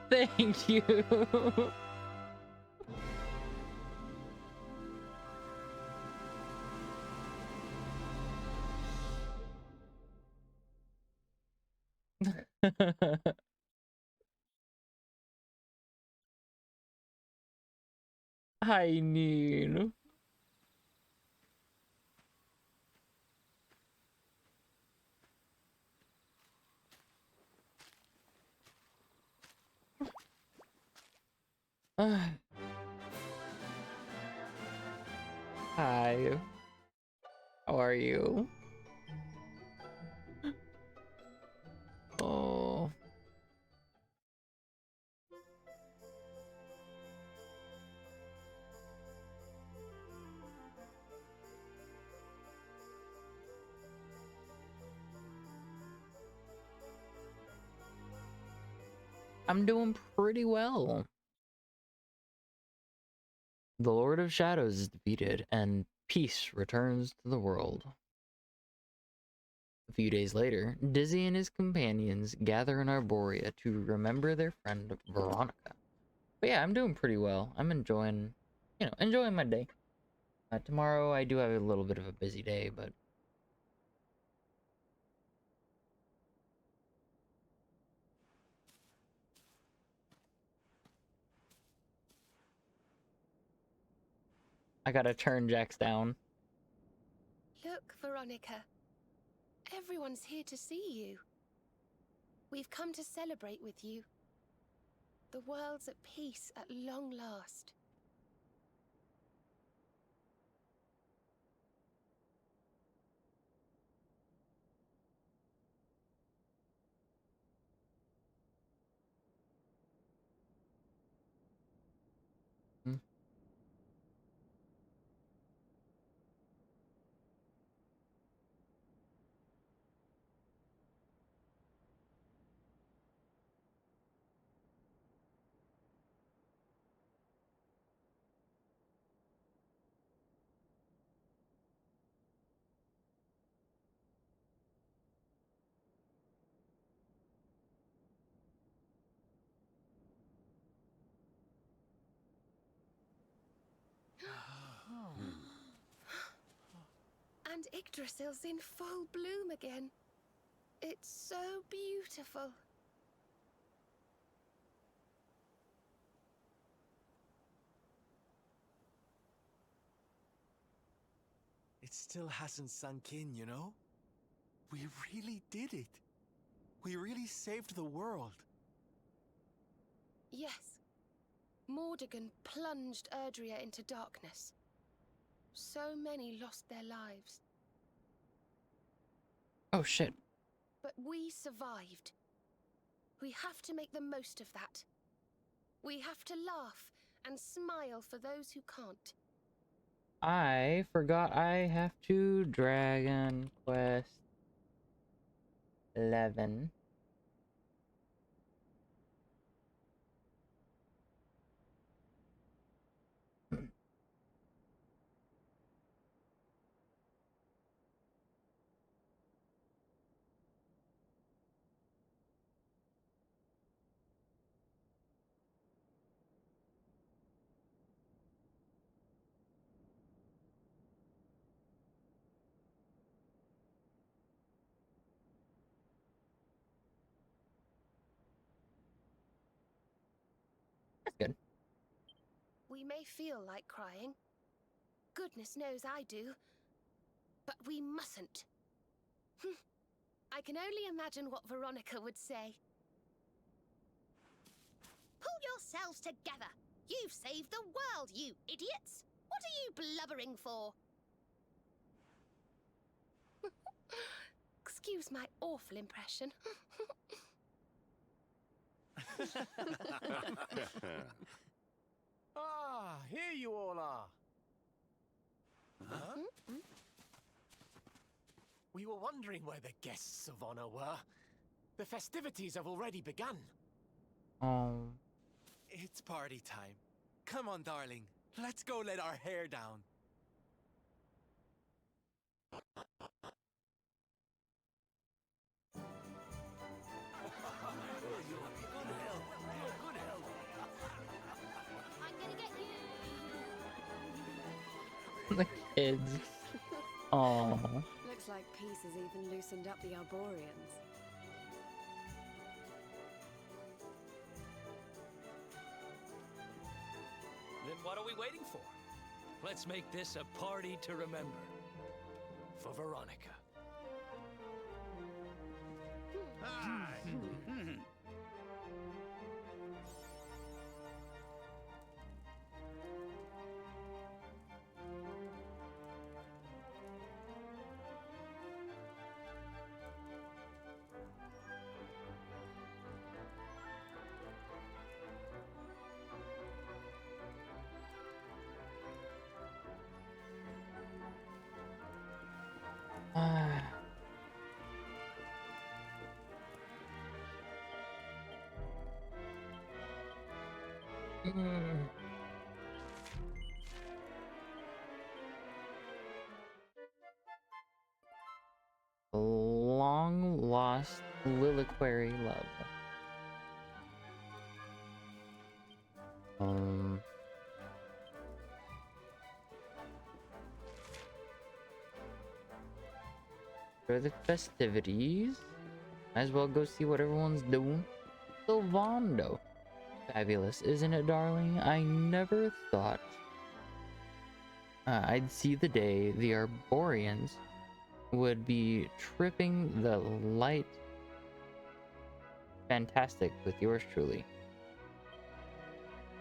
Thank you. I need. Hi. How are you? Oh. I'm doing pretty well. The Lord of Shadows is defeated, and peace returns to the world. A few days later, Dizzy and his companions gather in Arborea to remember their friend Veronica. But yeah, I'm doing pretty well. I'm enjoying, enjoying my day. Tomorrow I do have a little bit of a busy day, but I gotta turn Jax down. Look, Veronica. Everyone's here to see you. We've come to celebrate with you. The world's at peace at long last. Hmm. And Yggdrasil's in full bloom again. It's so beautiful. It still hasn't sunk in, you know? We really did it. We really saved the world. Yes. Mordegon plunged Erdrea into darkness. So many lost their lives. Oh shit. But we survived. We have to make the most of that. We have to laugh and smile for those who can't. I forgot I have to Dragon Quest 11. That's good. We may feel like crying. Goodness knows I do. But we mustn't. I can only imagine what Veronica would say. Pull yourselves together! You've saved the world, you idiots! What are you blubbering for? Excuse my awful impression. Ah, here you all are. Huh? We were wondering where the guests of honor were. The festivities have already begun. Oh. It's party time. Come on, darling. Let's go let our hair down. The kids. Oh. Looks like peace has even loosened up the Arborians. Then what are we waiting for? Let's make this a party to remember. For Veronica. Mm. Long lost reliquary love. For the festivities, might as well go see what everyone's doing. Sylvando. Fabulous, isn't it, darling? I never thought I'd see the day the Arborians would be tripping the light. Fantastic with yours truly.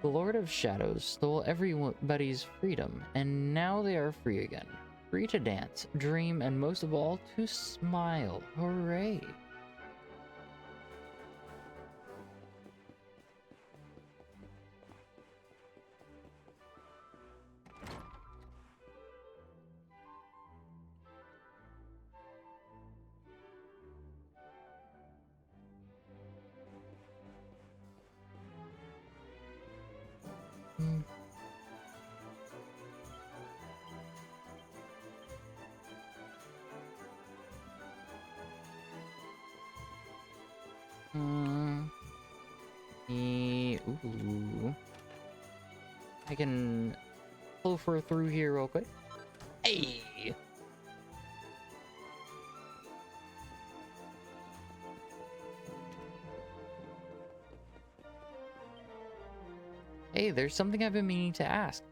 The Lord of Shadows stole everybody's freedom, and now they are free again. Free to dance, dream, and most of all, to smile. Hooray! Ooh. I can pilfer through here real quick. Hey! Hey, there's something I've been meaning to ask.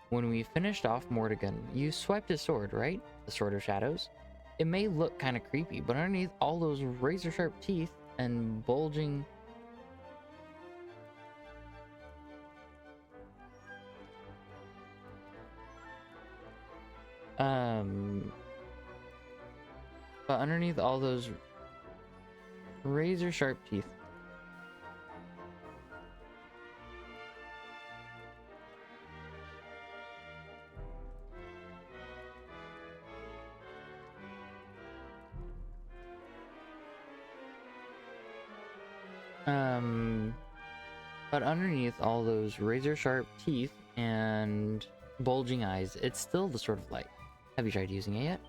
When we finished off Mortigan, you swiped his sword, right? The Sword of Shadows? It may look kind of creepy, but underneath all those razor-sharp teeth and bulging... But underneath all those razor-sharp teeth... But underneath all those razor-sharp teeth and bulging eyes, it's still the Sword of Light. Have you tried using it yet?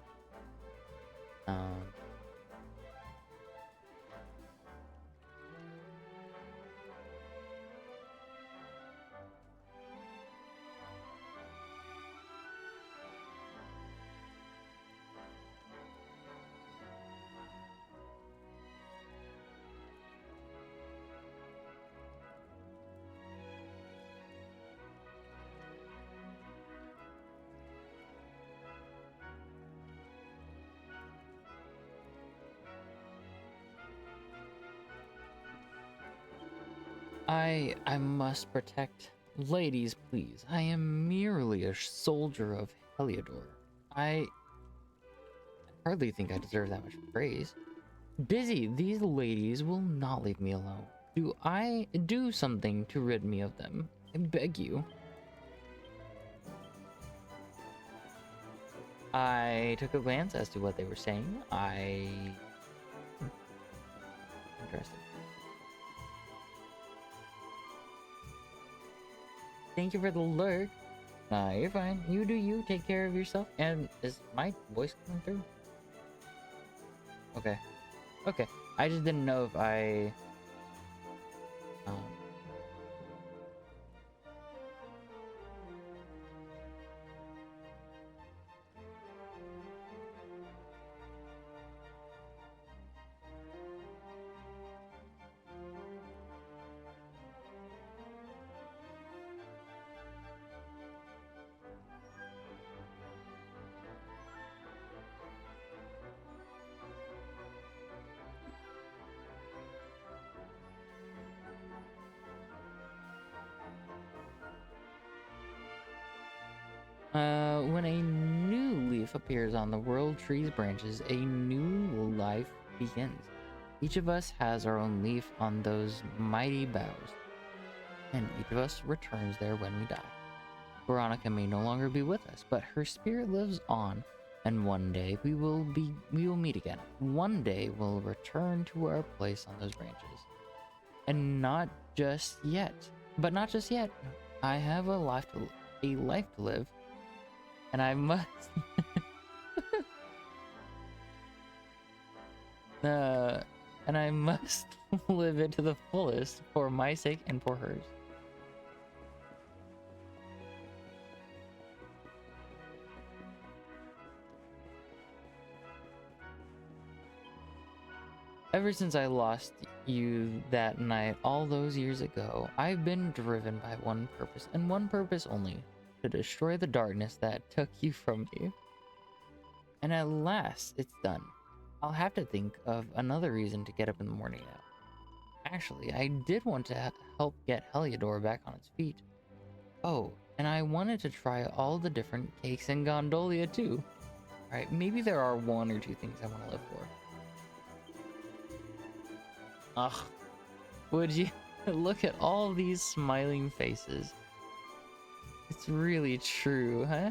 I must protect. Ladies, please. I am merely a soldier of Heliodor. I hardly think I deserve that much praise. Busy, these ladies will not leave me alone. Do I do something to rid me of them? I beg you. I took a glance as to what they were saying. Interesting. Thank you for the lurk. You're fine. You do you. Take care of yourself. And is my voice coming through? Okay. Okay. I just didn't know if I... when a new leaf appears on the world tree's branches, a new life begins. Each of us has our own leaf on those mighty boughs, and each of us returns there when we die. Veronica may no longer be with us, but her spirit lives on, and one day we will meet again. One day we'll return to our place on those branches. And not just yet. But not just yet. I have a life to live, and I must and I must live it to the fullest for my sake and for hers. Ever since I lost you that night all those years ago, I've been driven by one purpose, and one purpose only: to destroy the darkness that took you from me. And at last, it's done. I'll have to think of another reason to get up in the morning now. Actually, I did want to help get Heliodor back on its feet. Oh, and I wanted to try all the different cakes in Gondolia too. Alright, maybe there are one or two things I want to live for. Ugh, would you look at all these smiling faces? It's really true, huh?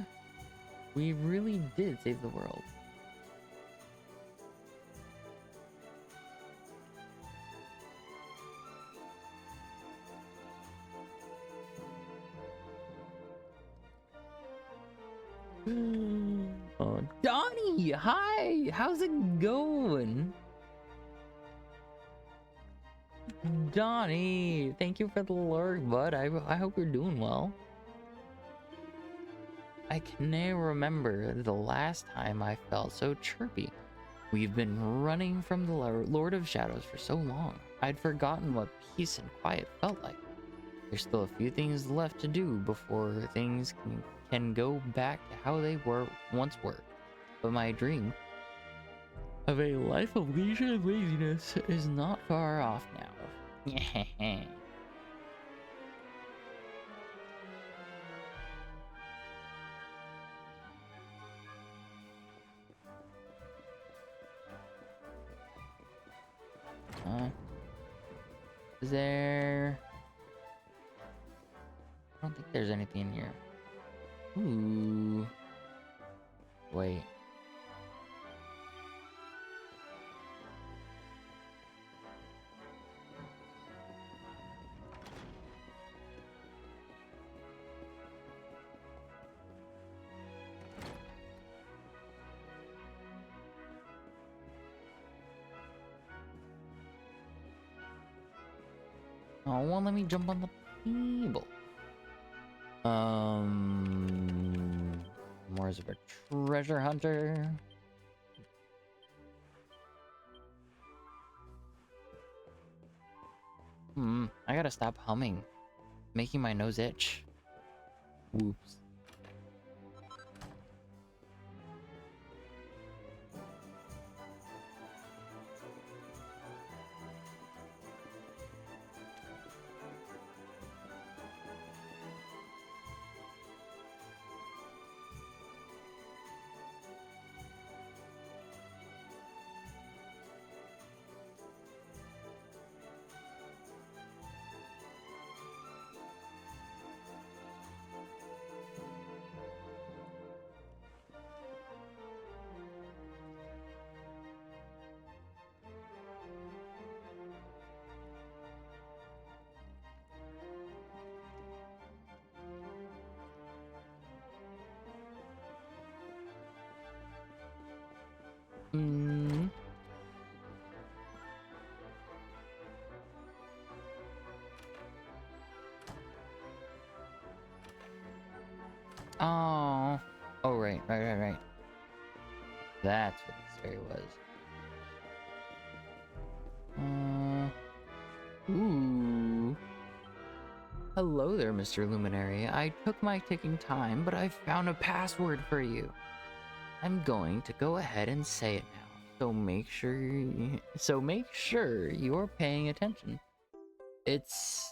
We really did save the world. Oh, Donnie, hi! How's it going? Donnie, thank you for the lurk, bud. I hope you're doing well. I can never remember the last time I felt so chirpy. We've been running from the Lord of Shadows for so long. I'd forgotten what peace and quiet felt like. There's still a few things left to do before things can go back to how they once were. But my dream of a life of leisure and laziness is not far off now. Is there... I don't think there's anything in here. Ooh. Wait. Oh, well, let me jump on the table. More of a treasure hunter. I gotta stop humming. Making my nose itch. Whoops. Oh. Oh, right. That's what this fairy was. Ooh. Hello there, Mr. Luminary. I took my ticking time, but I found a password for you. I'm going to go ahead and say it now. So make sure you're paying attention. It's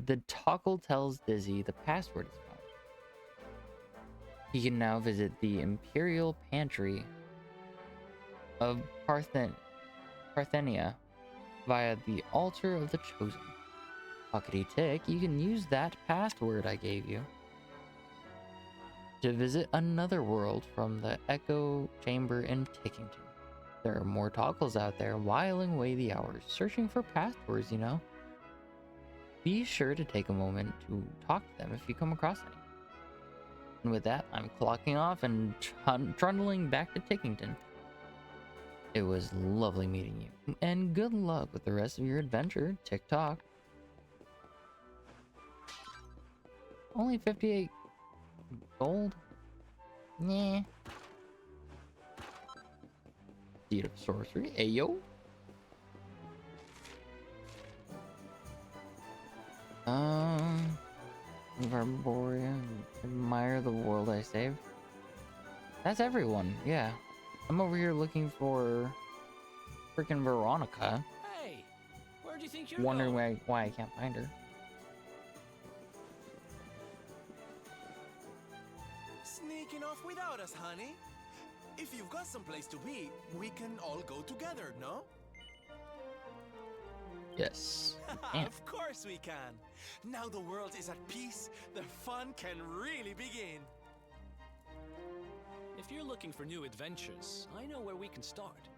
the toggle tells Dizzy the password is found. He can now visit the Imperial Pantry of Parthenia via the Altar of the Chosen. Pockety Tick, you can use that password I gave you to visit another world from the Echo Chamber in Tickington. There are more toggles out there whiling away the hours, searching for passwords, you know. Be sure to take a moment to talk to them if you come across any. And with that, I'm clocking off and trundling back to Tickington. It was lovely meeting you, and good luck with the rest of your adventure, TikTok. Only 58 gold? Nah. Seed of Sorcery, ayo. Arborea, admire the world I saved. That's everyone, yeah. I'm over here looking for freaking Veronica. Hey, where do you think you're Wondering going? why I can't find her. Sneaking off without us, honey? If you've got someplace to be, we can all go together, no? Yes. Yeah. Of course we can. Now the world is at peace, the fun can really begin. If you're looking for new adventures, I know where we can start.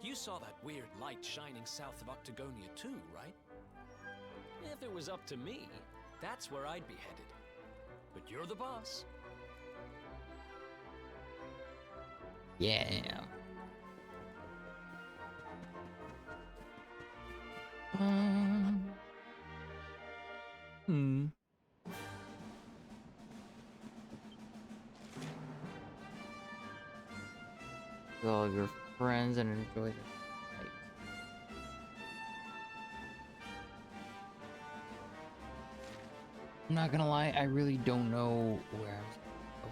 You saw that weird light shining south of Octagonia too, right? If it was up to me, that's where I'd be headed. But you're the boss. Yeah. Hmm. With all your friends and enjoy the night. I'm not gonna lie, I really don't know where I'm supposed to go.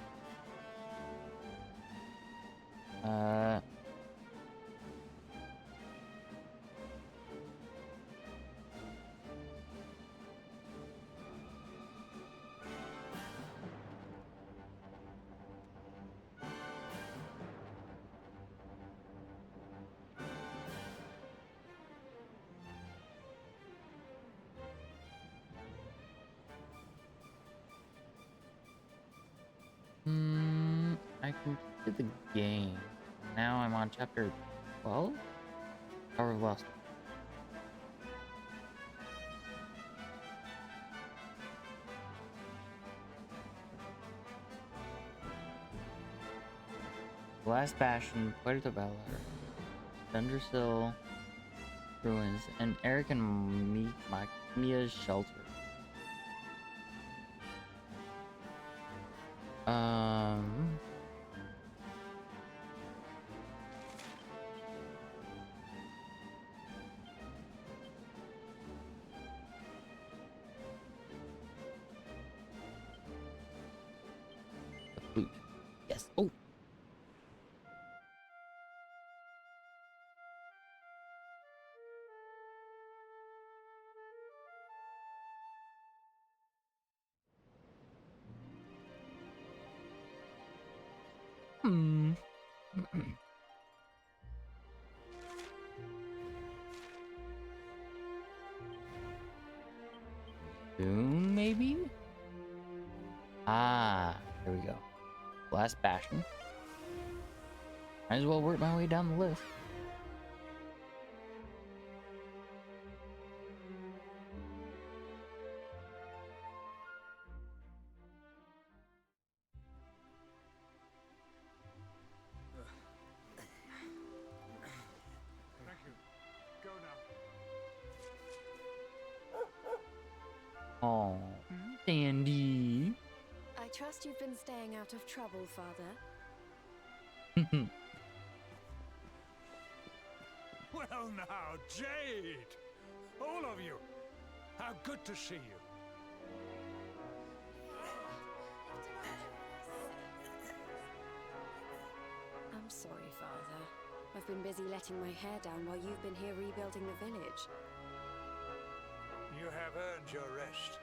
I completed the game. Now I'm on chapter 12? Hour of Lost. Last Bastion, Puerto Valor, Thundersill, Ruins, and Eric and Mia's shelter. The flute. Yes. Oh. Soon, maybe? Ah, here we go. Last Bastion. Might as well work my way down the list. Thank you. Go now. Oh, Sandy. I trust you've been staying out of trouble, Father. Well now, Jade! All of you! How good to see you. I'm sorry, Father. I've been busy letting my hair down while you've been here rebuilding the village. You have earned your rest.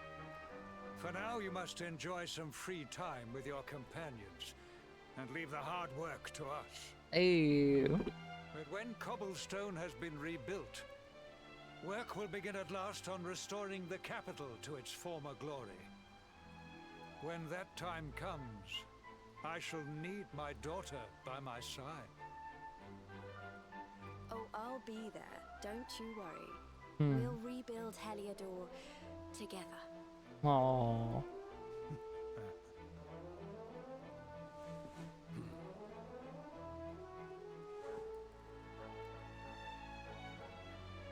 For now, you must enjoy some free time with your companions and leave the hard work to us. Hey. But when cobblestone has been rebuilt, work will begin at last on restoring the capital to its former glory. When that time comes, I shall need my daughter by my side. Oh, I'll be there. Don't you worry. Hmm. We'll rebuild Heliodor together. Aww.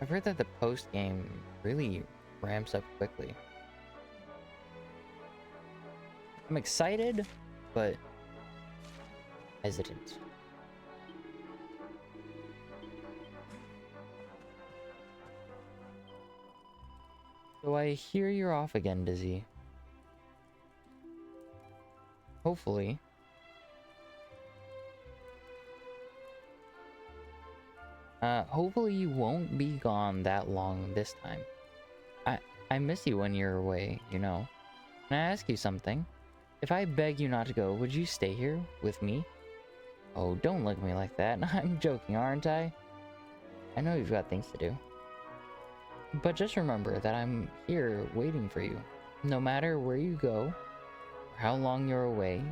I've heard that the post game really ramps up quickly. I'm excited, but hesitant. So I hear you're off again, Dizzy. Hopefully. Hopefully you won't be gone that long this time. I miss you when you're away, you know. Can I ask you something? If I beg you not to go, would you stay here with me? Oh, don't look at me like that. I'm joking, aren't I? I know you've got things to do. But just remember that I'm here waiting for you. No matter where you go, or how long you're away,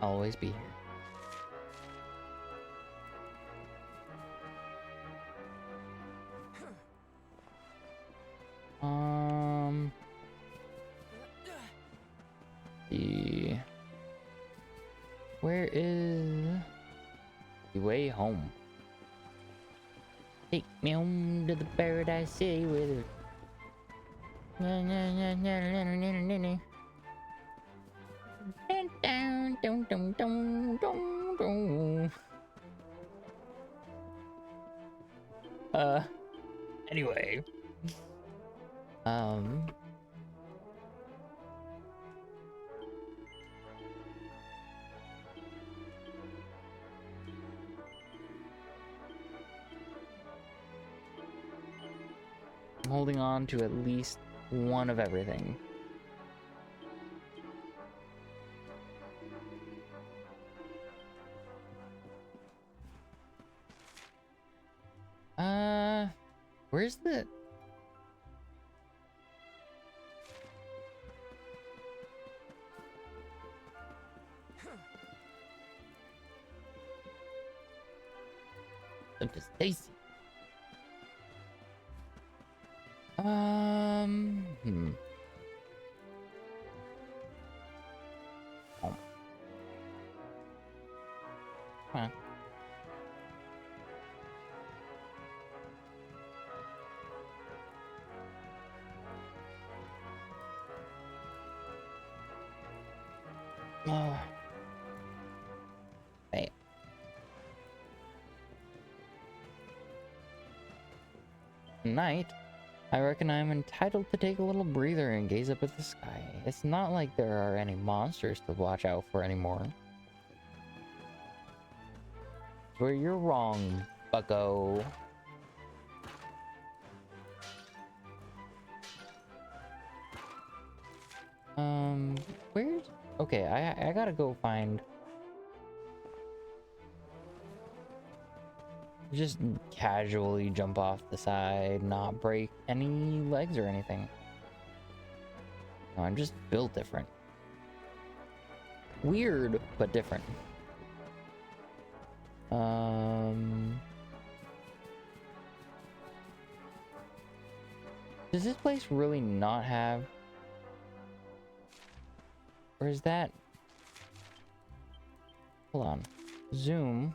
I'll always be here. Where is the way home? Take me home to the paradise city with anyway. I'm holding on to at least one of everything. Where's the... Up to Stacy. Oh. Huh. Oh. Hey. Tonight, I reckon I'm entitled to take a little breather and gaze up at the sky. It's not like there are any monsters to watch out for anymore. Where you're wrong, bucko. Where's... Okay, I gotta go find... Just casually jump off the side, not break any legs or anything. No, I'm just built different. Weird, but different. Does this place really not have... Or is that... Hold on. Zoom.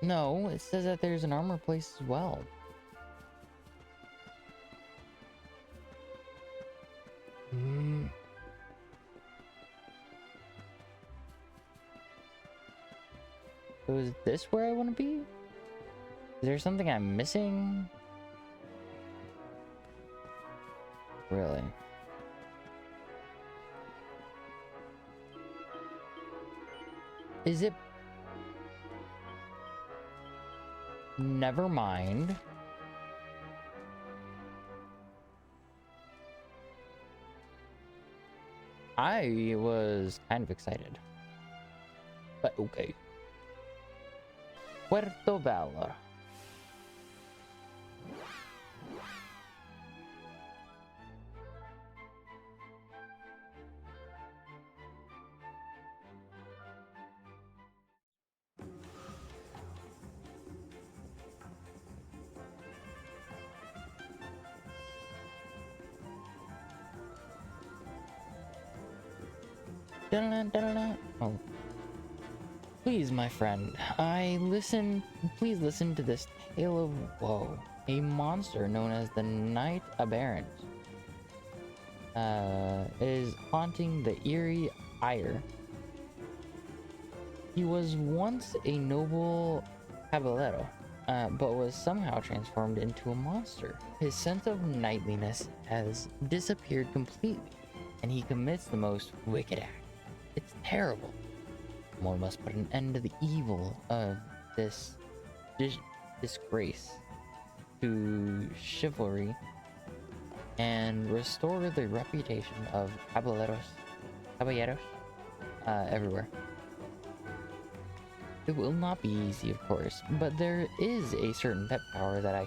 No, it says that there's an armor place as well. So is this where I want to be? Is there something I'm missing? Really? Is it... Never mind. I was kind of excited. But okay. Puerto Valor. Oh. Please, my friend, please listen to this tale of woe. A monster known as the Knight Aberrant is haunting the eerie Ire. He was once a noble caballero, but was somehow transformed into a monster. His sense of knightliness has disappeared completely, and he commits the most wicked act. It's terrible. One must put an end to the evil of this disgrace to chivalry and restore the reputation of caballeros everywhere. It will not be easy, of course, but there is a certain pet power that I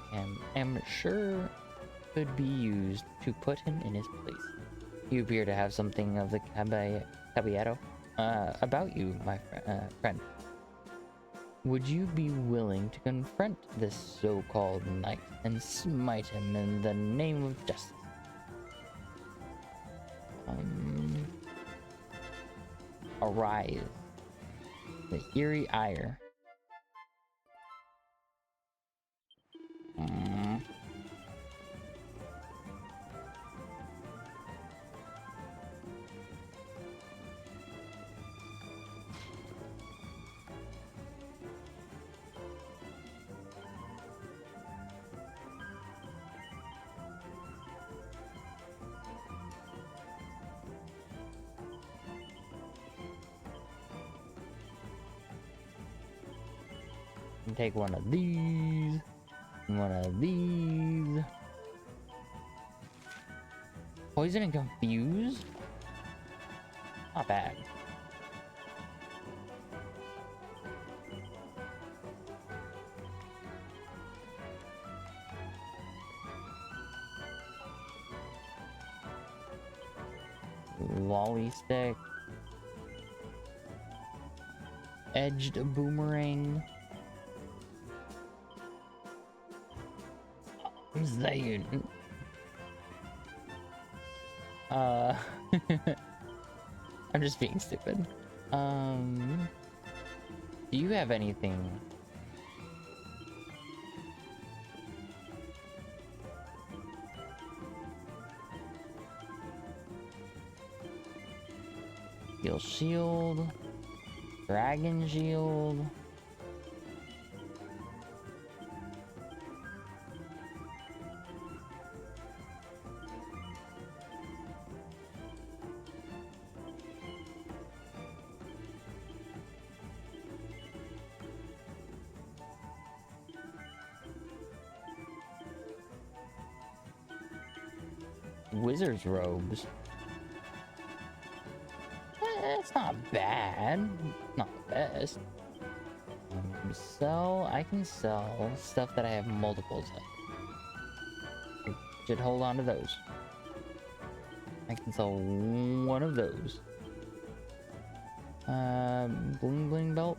am sure could be used to put him in his place. You appear to have something of the caballero about you, my friend. Would you be willing to confront this so-called knight and smite him in the name of justice? Arise. The eerie ire. Take one of these, one of these. Poison and confuse? Not bad. Lolly stick. Edged boomerang. Zayn. I'm just being stupid. Do you have anything? Steel shield. Dragon shield. Wizard's robes. It's not bad. Not the best. I can sell stuff that I have multiples of. I should hold on to those. I can sell one of those. Bling bling belt.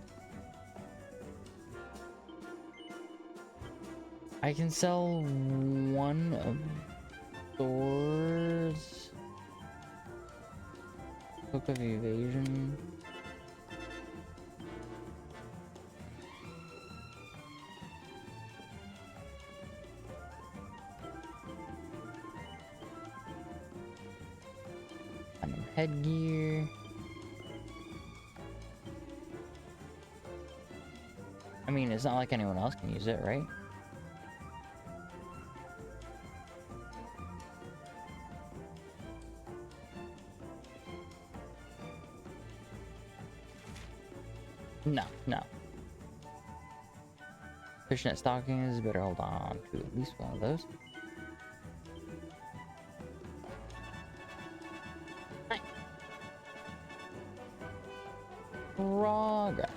I can sell one of Thor's Book of Evasion. Headgear. I mean, it's not like anyone else can use it, right? No, no. Fishnet stockings, better hold on to at least one of those. Progress.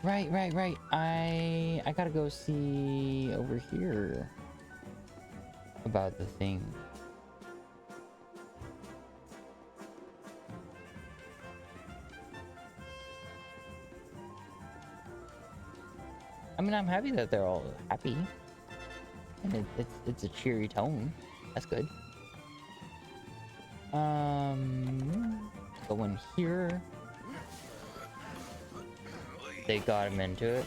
Right. I gotta go see over here about the thing. I mean, I'm happy that they're all happy, and it's a cheery tone. That's good. Go in here. They got him into it.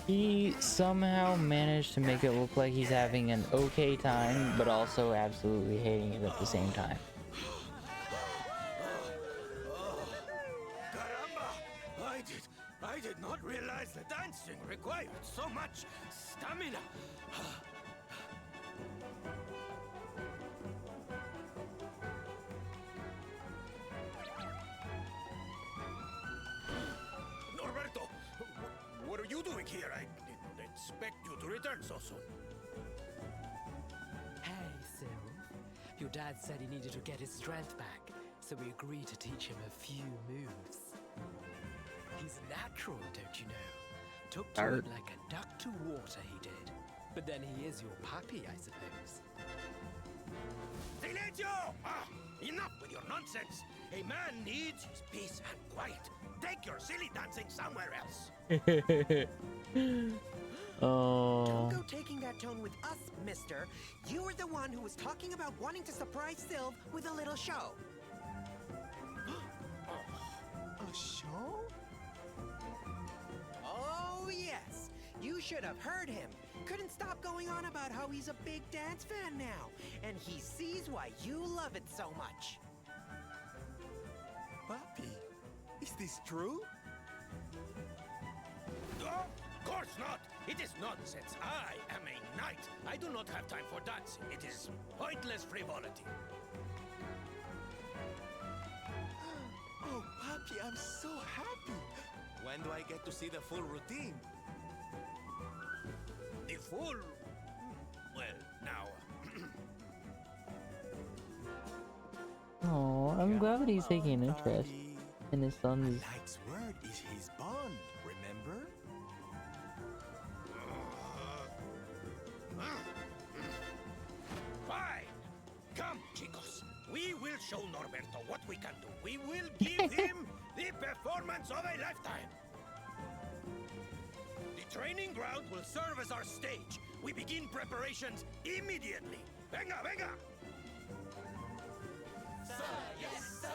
He somehow managed to make it look like he's having an okay time, but also absolutely hating it at the same time. Caramba! I did not realize the dancing required so much stamina. Norberto, what are you doing here? I didn't expect you to return so soon. Hey, Sylv. Your dad said he needed to get his strength back, so we agreed to teach him a few moves. He's natural, don't you know? Took to it like a duck to water, he did. But then he is your puppy, I suppose. Silencio! Enough with your nonsense! A man needs his peace and quiet. Take your silly dancing somewhere else. Oh. Don't go taking that tone with us, mister. You were the one who was talking about wanting to surprise Sylv with a little show. A show? Oh, yes. You should have heard him. Couldn't stop going on about how he's a big dance fan now. And he sees why you love it so much. Papi, is this true? Of course not! It is nonsense. I am a knight. I do not have time for dancing. It is pointless frivolity. Oh, Papi, I'm so happy. When do I get to see the full routine? The full... Well, now... Oh, I'm glad that he's taking an interest in his son's. A knight's word is his bond, remember? Fine! Come, chicos. We will show Norberto what we can do. We will give him the performance of a lifetime. The training ground will serve as our stage. We begin preparations immediately. Venga, venga! Sir, yes, sir!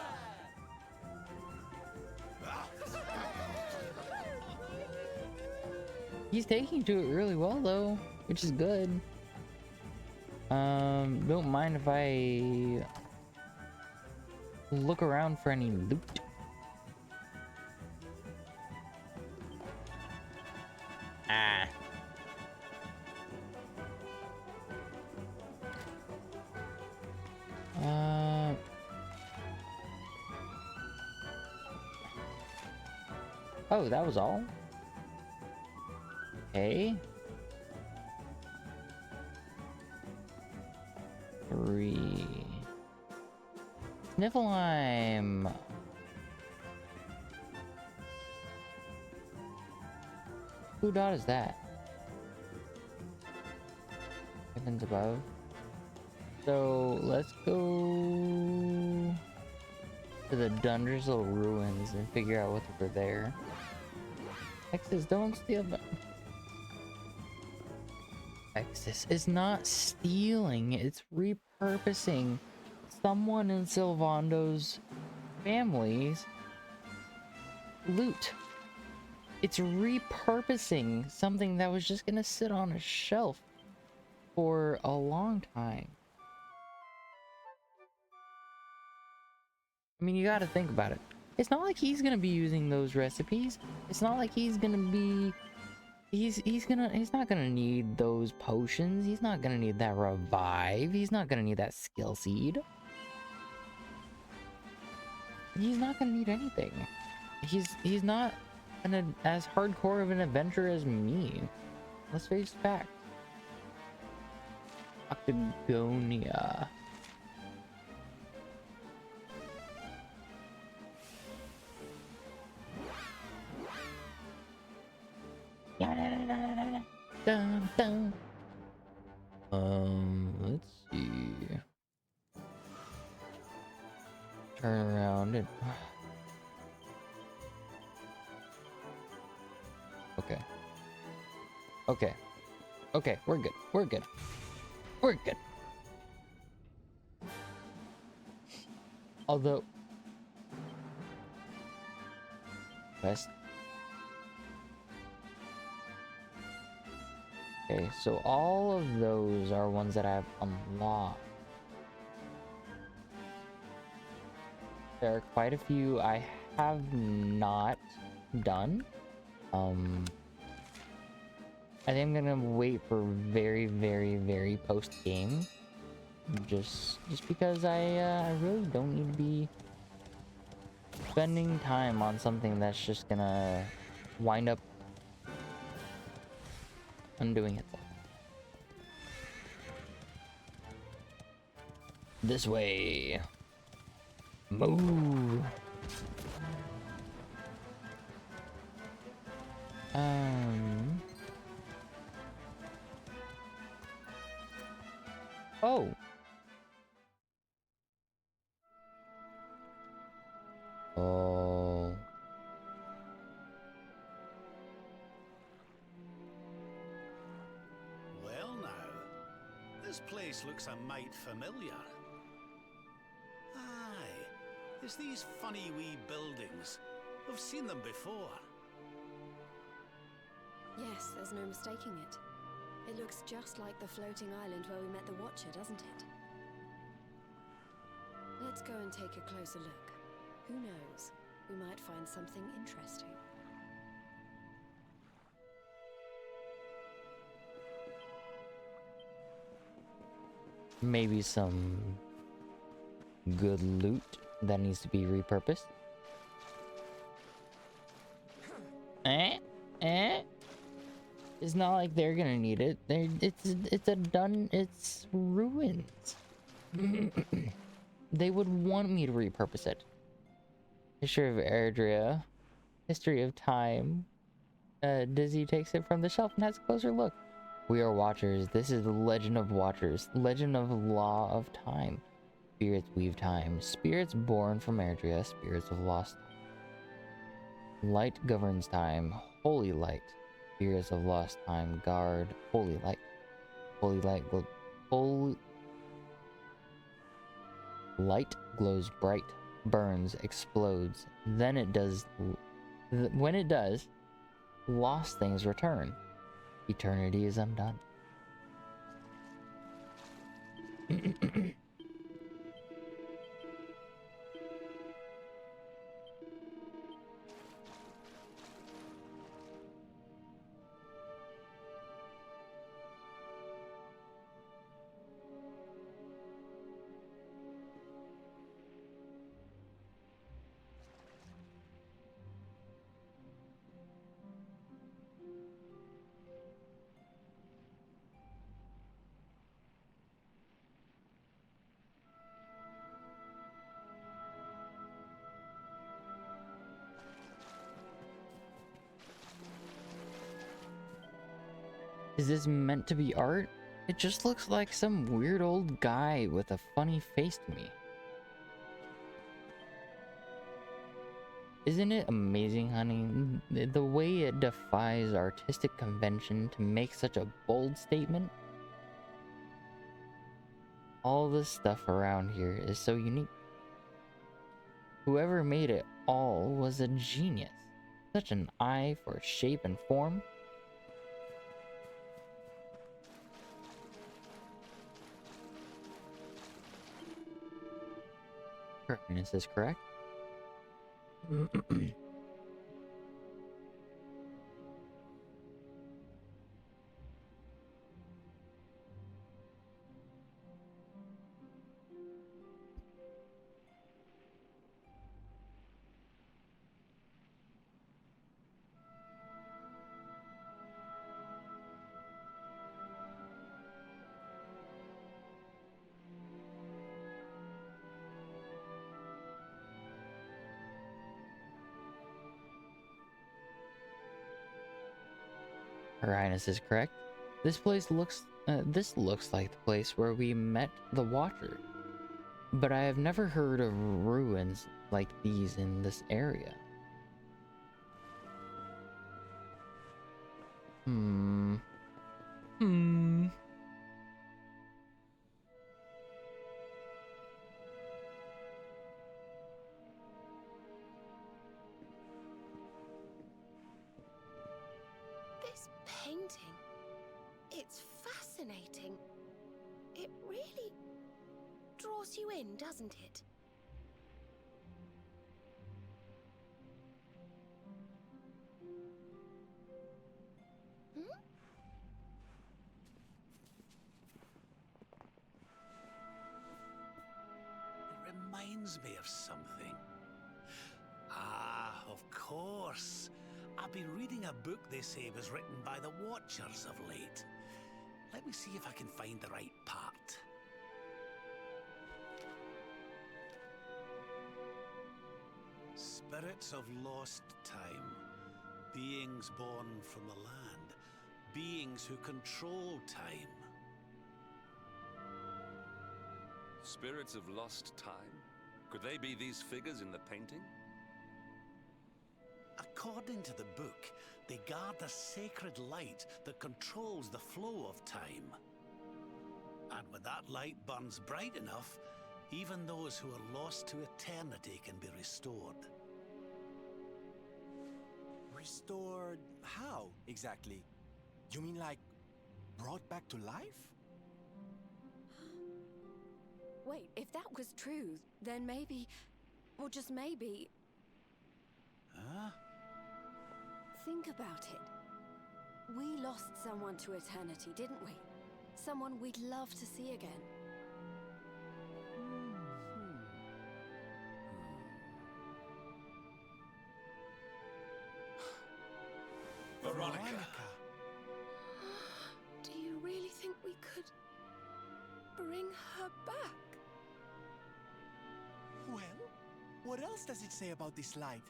He's taking to it really well though, which is good. Don't mind if I look around for any loot. Ah. Oh, that was all? Okay. 3. Sniffleheim. Who dot is that? Heavens above. So let's go to the Dundersville ruins and figure out what's over there. Texas, don't steal them. Texas is not stealing, it's repurposing someone in Sylvando's family's loot. It's repurposing something that was just gonna sit on a shelf for a long time. I mean, you gotta think about it. It's not like he's gonna be using those recipes. It's not like he's gonna be... He's not gonna need those potions. He's not gonna need that revive. He's not gonna need that skill seed. he's not gonna need anything. He's not as hardcore of an adventurer as me. Let's face fact. Octagonia. Dun, dun. Let's see. Turn around and okay. Okay. Okay, we're good. We're good. We're good. Although West. Okay, so all of those are ones that I've unlocked. There are quite a few I have not done. I think I'm gonna wait for very, very, very post game, just because I really don't need to be spending time on something that's just gonna wind up undoing itself. This way. Move. Oh. Oh. Well now, this place looks a mite familiar. Aye, it's these funny wee buildings. I've seen them before. Yes, there's no mistaking it. It looks just like the floating island where we met the Watcher, doesn't it? Let's go and take a closer look. Who knows? We might find something interesting. Maybe some good loot that needs to be repurposed. It's not like they're gonna need it. It's ruins. They would want me to repurpose it. History of Erdrea. History of Time. Dizzy takes it from the shelf and has a closer look. We are Watchers. This is the Legend of Watchers. Legend of Law of Time. Spirits weave time. Spirits born from Erdrea. Spirits of lost time. Light governs time. Holy light. Spirits of lost time. Guard. Holy light. Holy light. Holy light glows bright. Burns. Explodes. Then it does. When it does, lost things return. Eternity is undone. Is this meant to be art? It just looks like some weird old guy with a funny face to me. Isn't it amazing, honey? The way it defies artistic convention to make such a bold statement? All this stuff around here is so unique. Whoever made it all was a genius. Such an eye for shape and form. Is this correct? Her Highness is correct. This looks like the place where we met the Watcher. But I have never heard of ruins like these in this area. Hmm. This painting, it's fascinating. It really draws you in, doesn't it? Hmm? It reminds me of something. Ah, of course. I've been reading a book they say was written by the Watchers of late. Let me see if I can find the right part. Spirits of lost time. Beings born from the land. Beings who control time. Spirits of lost time? Could they be these figures in the painting? According to the book, they guard the sacred light that controls the flow of time. And when that light burns bright enough, even those who are lost to eternity can be restored. Restored how, exactly? You mean like brought back to life? Wait, if that was true, then maybe, or just maybe... Huh? Think about it. We lost someone to eternity, didn't we? Someone we'd love to see again. Veronica. Do you really think we could bring her back? Well, what else does it say about this light?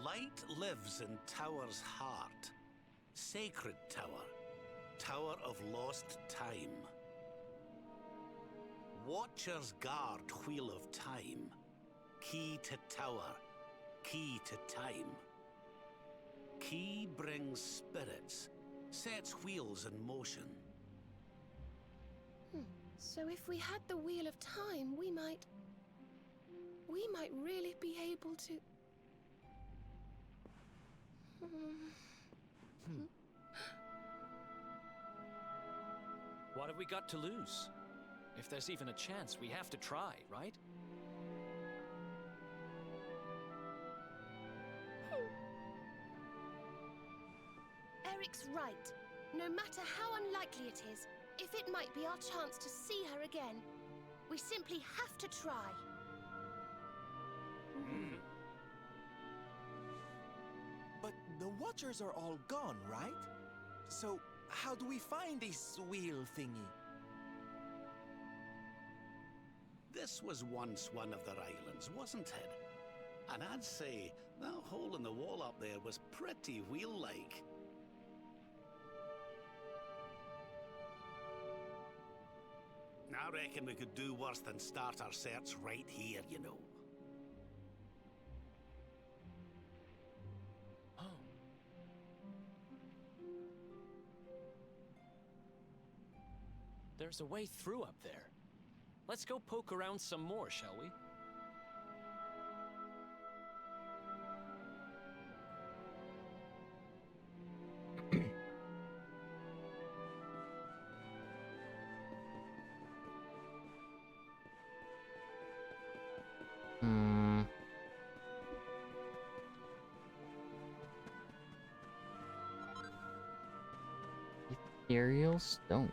Light lives in Tower's heart. Sacred Tower. Tower of lost time. Watchers guard Wheel of Time. Key to Tower. Key to time. Key brings spirits. Sets wheels in motion. So if we had the Wheel of Time, we might really be able to... What have we got to lose? If there's even a chance, we have to try, right? Eric's right. No matter how unlikely it is, if it might be our chance to see her again, we simply have to try. But the Watchers are all gone, right? So, how do we find this wheel thingy? This was once one of their islands, wasn't it? And I'd say that hole in the wall up there was pretty wheel-like. I reckon we could do worse than start our search right here, you know. There's a way through up there. Let's go poke around some more, shall we? Ethereal stone.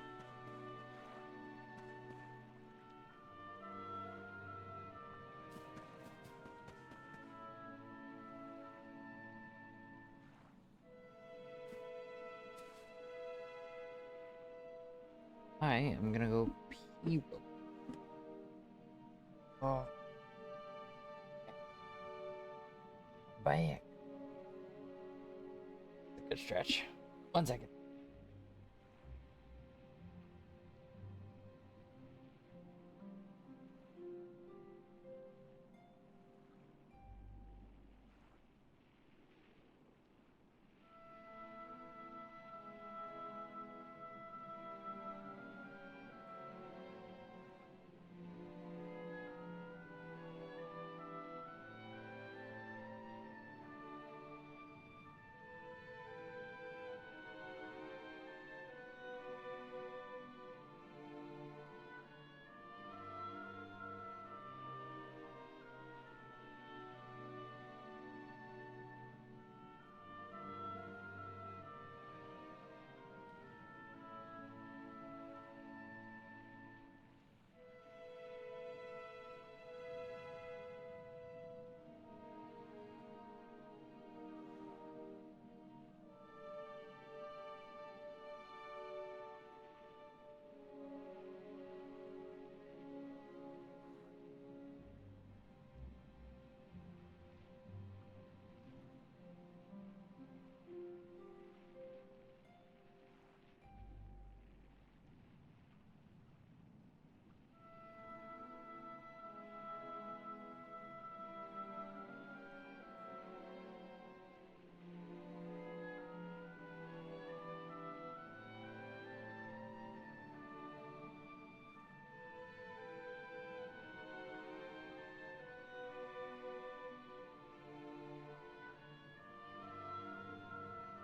I am gonna go pee. Oh. Back. Good stretch. 1 second.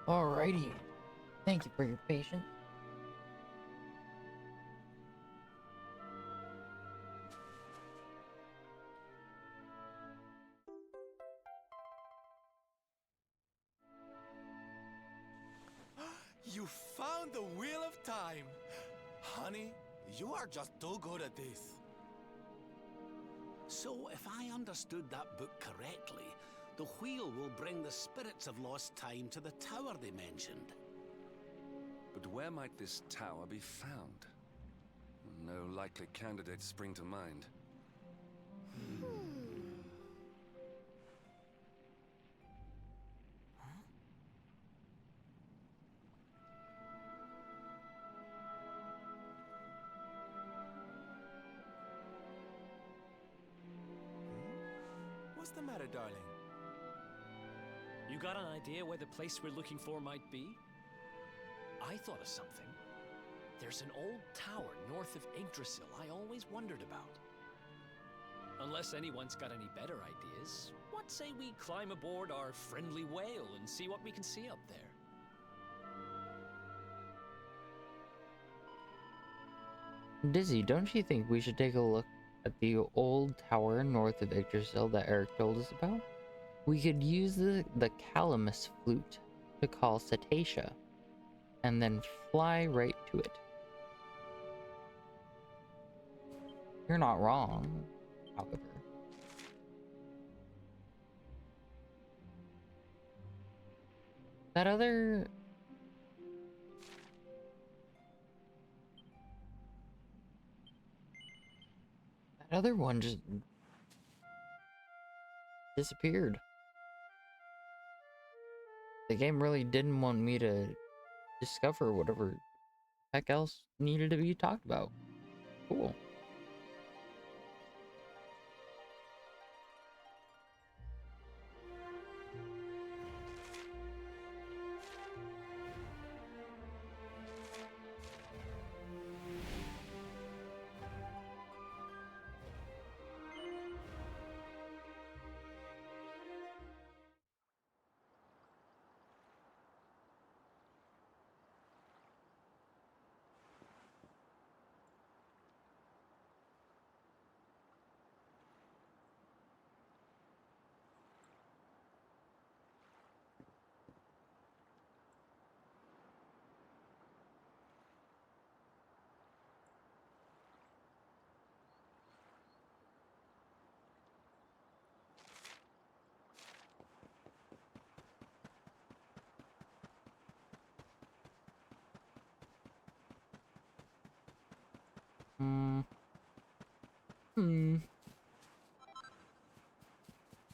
Alrighty. Thank you for your patience. You found the Wheel of Time! Honey, you are just too good at this. So, if I understood that book correctly, the wheel will bring the spirits of lost time to the tower they mentioned. But where might this tower be found? No likely candidates spring to mind. What's the matter, darling? You got an idea where the place we're looking for might be? I thought of something. There's an old tower north of Yggdrasil I always wondered about. Unless anyone's got any better ideas, what say we climb aboard our friendly whale and see what we can see up there? Dizzy, don't you think we should take a look at the old tower north of Yggdrasil that Eric told us about? We could use the Calamus flute to call Cetacea, and then fly right to it. You're not wrong, however. That other... That other one just... disappeared. The game really didn't want me to discover whatever heck else needed to be talked about. Cool.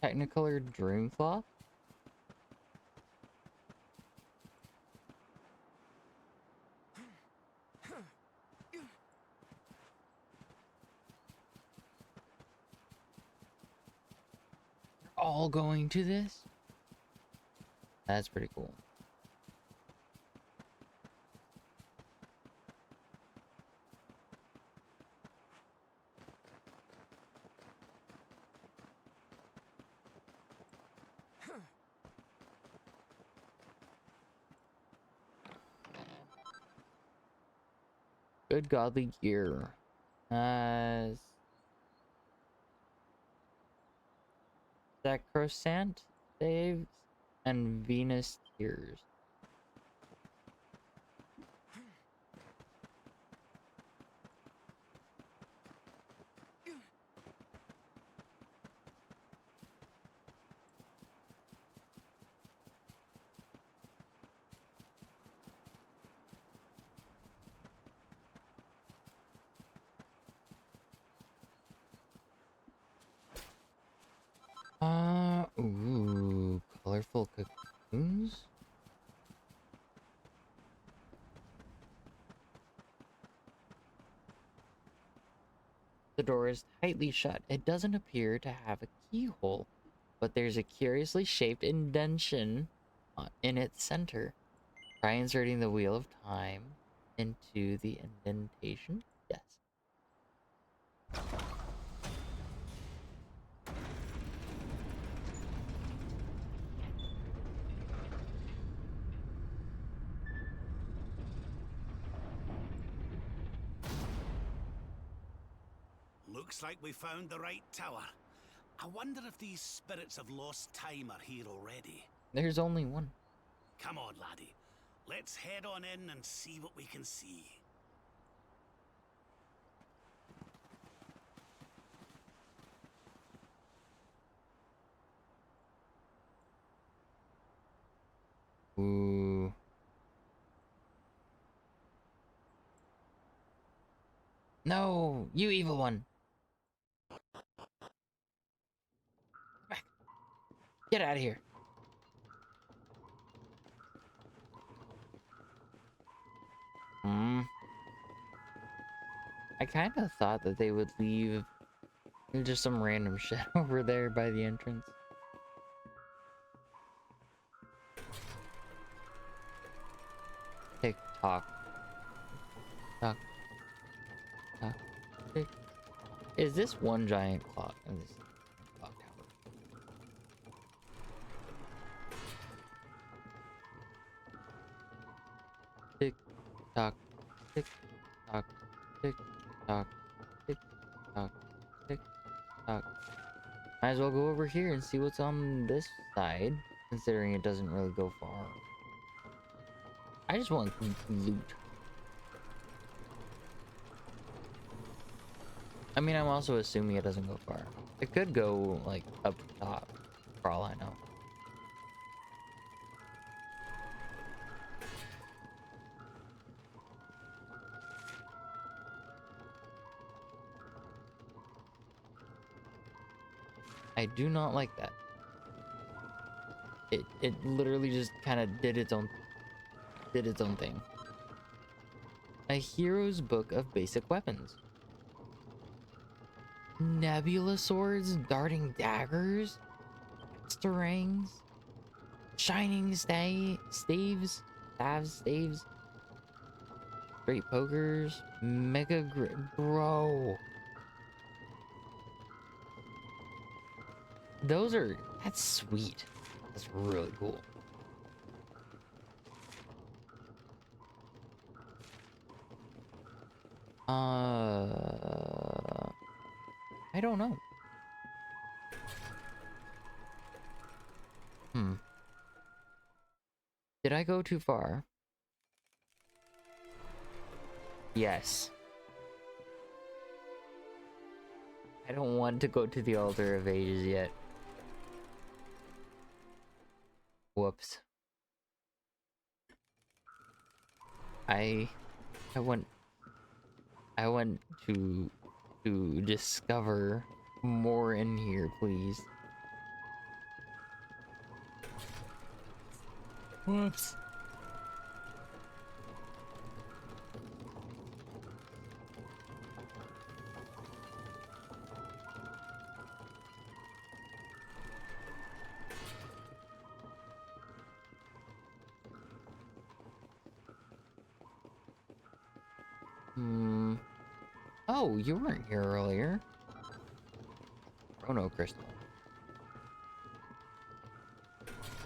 Technicolor Dreamcloth? all going to this? That's pretty cool. Good godly gear. Sacrosanct saves and Venus tears. Ooh, colorful cocoons. The door is tightly shut. It doesn't appear to have a keyhole, but there's a curiously shaped indentation in its center. Try inserting the wheel of time into the indentation. Yes. Looks like we found the right tower. I wonder if these spirits of lost time are here already. There's only one. Come on, laddie. Let's head on in and see what we can see. Ooh. No, you evil one. Back. Get out of here. I kind of thought that they would leave just some random shit over there by the entrance. Tick tock. Tock. Tock. Tick. Is this one giant clock? Oh, this clock tower. Tick tock. Tick tock. Tick tock. Tick tock. Tick tock. Might as well go over here and see what's on this side, considering it doesn't really go far. I just want loot. I mean, I'm also assuming it doesn't go far. It could go, like, up top, for all I know. I do not like that. It literally just kind of did its own thing. A hero's book of basic weapons. Nebula swords, darting daggers, starangs, shining staves, great pokers, mega grip, bro. That's sweet. That's really cool. I don't know. Did I go too far? Yes. I don't want to go to the Altar of Ages yet. Whoops. I want to discover more in here, please. Whoops. Oh, you weren't here earlier. Chrono crystal.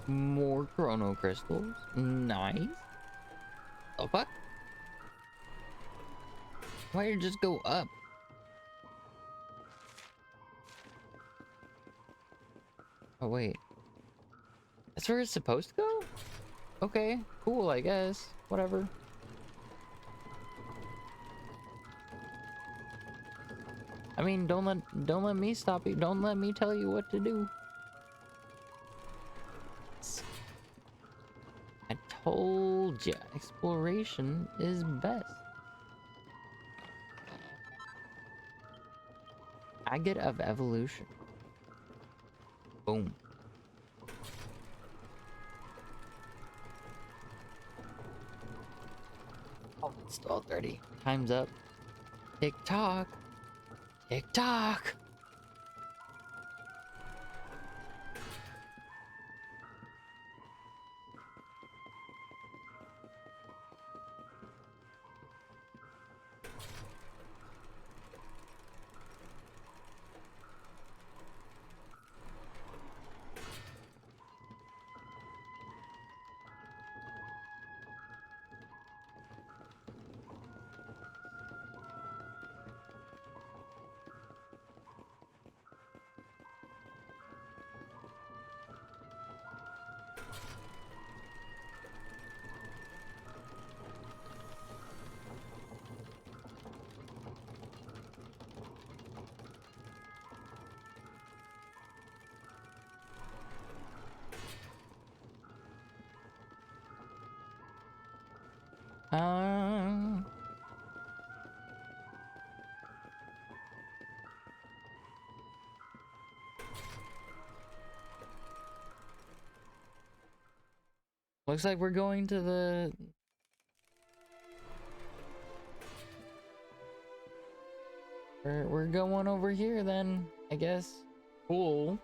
More chrono crystals. Nice. The fuck? Why did it just go up? Oh, wait. That's where it's supposed to go? Okay, cool, I guess. Whatever. I mean, don't let me stop you. Don't let me tell you what to do. I told ya, exploration is best. Agate of evolution. Boom. Oh, it's 12:30. Time's up. Tick tock. Tick tock. Um, Looks like we're going to the... We're going over here then, I guess. Cool.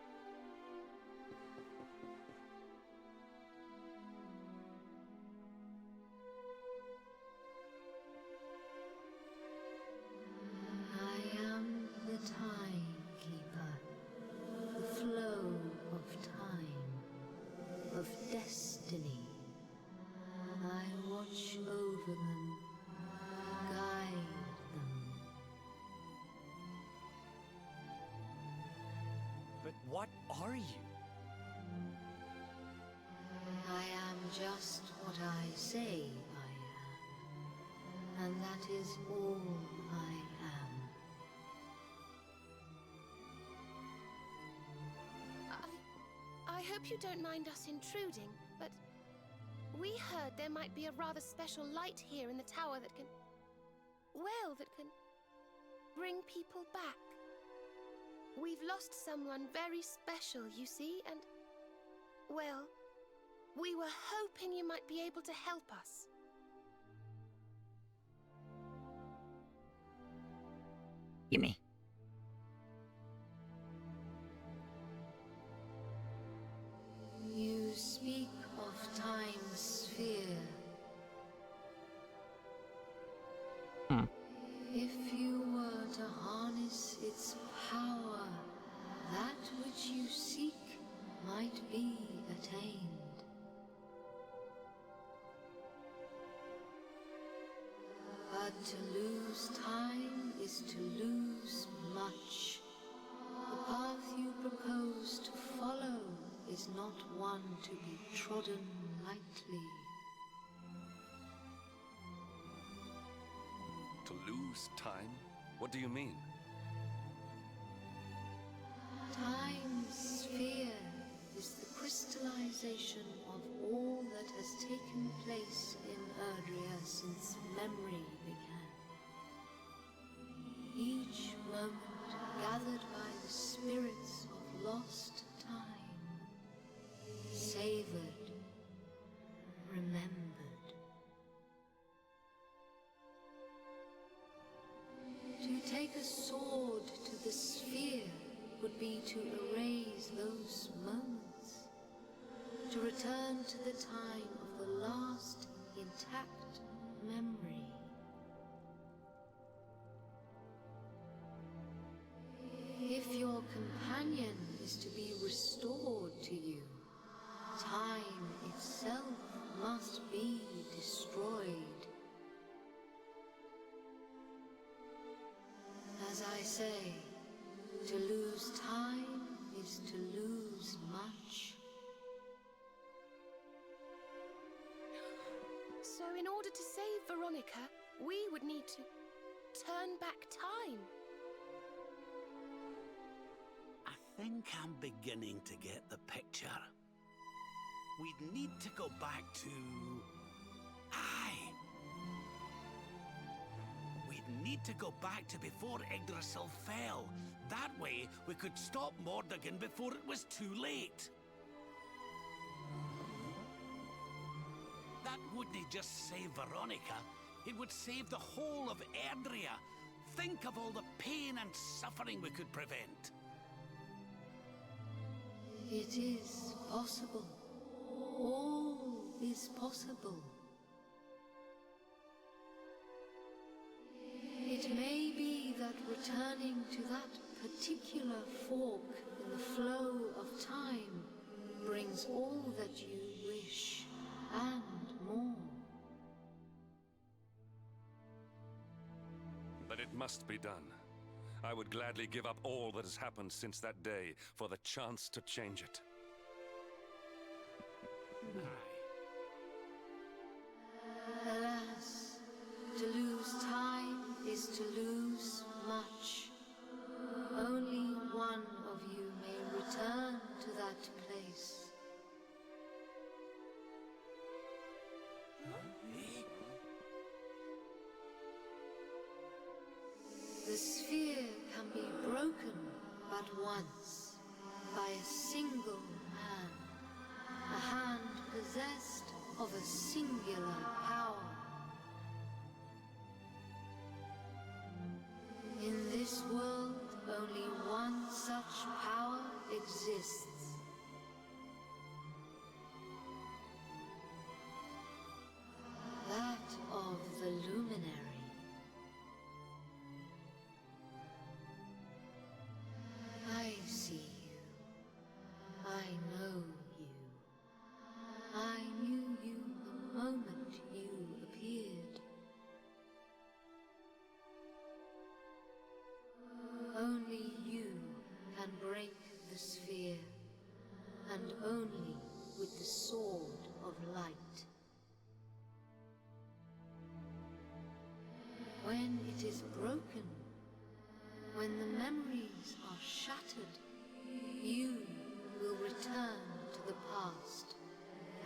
I am the time keeper, the flow of time, of destiny. I watch over them, guide them. But what are you? I am just what I say I am, and that is all I am. I hope you don't mind us intruding, but we heard there might be a rather special light here in the tower that can... well, that can bring people back. We've lost someone very special, you see, and... well, we were hoping you might be able to help us. Gimme. You speak of time's sphere. If you were to harness its power, that which you seek might be attained. But to lose time is to lose much. The path you propose to follow is not one to be trodden lightly. To lose time? What do you mean? Time's sphere is the crystallization of all that has taken place in Erdrea since memory began. Each moment gathered by the spirits of lost time, savored, remembered. To take a sword to the sphere would be to erase those moments, to return to the time of the last intact memory. companion is to be restored to you, time itself must be destroyed. As I say, to lose time is to lose much. So in order to save Veronica, we would need to turn back time. I think I'm beginning to get the picture. We'd need to go back to... Aye! We'd need to go back to before Yggdrasil fell. That way, we could stop Mordegon before it was too late. That wouldn't just save Veronica, it would save the whole of Erdrea. Think of all the pain and suffering we could prevent. It is possible. All is possible. It may be that returning to that particular fork in the flow of time brings all that you wish and more. But it must be done. I would gladly give up all that has happened since that day for the chance to change it. Alas, to lose time is to lose much. Only one of you may return to that place. The sphere can be broken but once, by a single hand. A hand possessed of a singular power. In this world, only one such power exists. That of the Luminary. I see you. I know you. I knew you the moment you appeared. Only you can break the sphere, and only with the sword of light. When it is broken, when the memories are shattered, you will return to the past,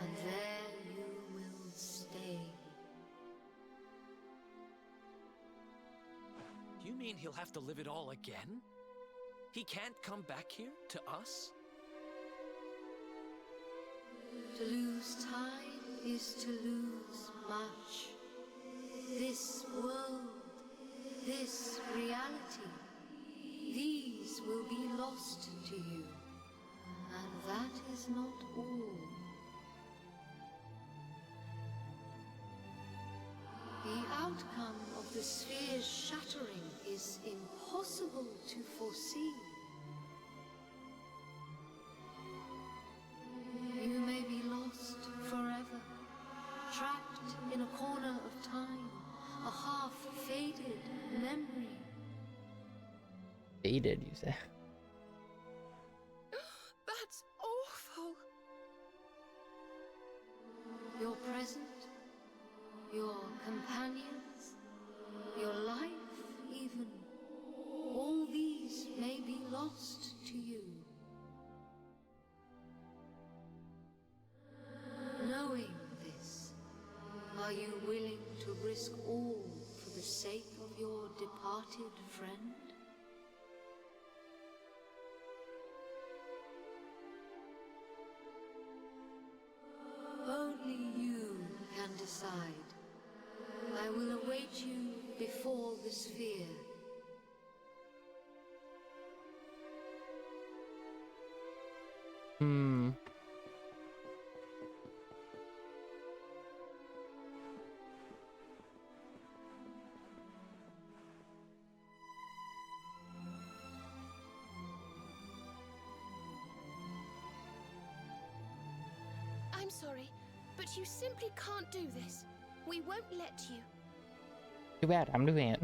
and there you will stay. You mean he'll have to live it all again? He can't come back here, to us? To lose time is to lose much. This world, this reality, these will be lost to you. And that is not all. The outcome of the sphere's shattering is impossible to foresee. You may be lost forever, trapped in a corner of time, a half-faded memory. Faded, you say? That's awful. Your present, your companions, your life even, all these may be lost to you. Knowing this, are you willing to risk all for the sake of your departed friend? Only you can decide. I will await you before the sphere. I'm sorry, but you simply can't do this. We won't let you. Too bad, I'm doing it.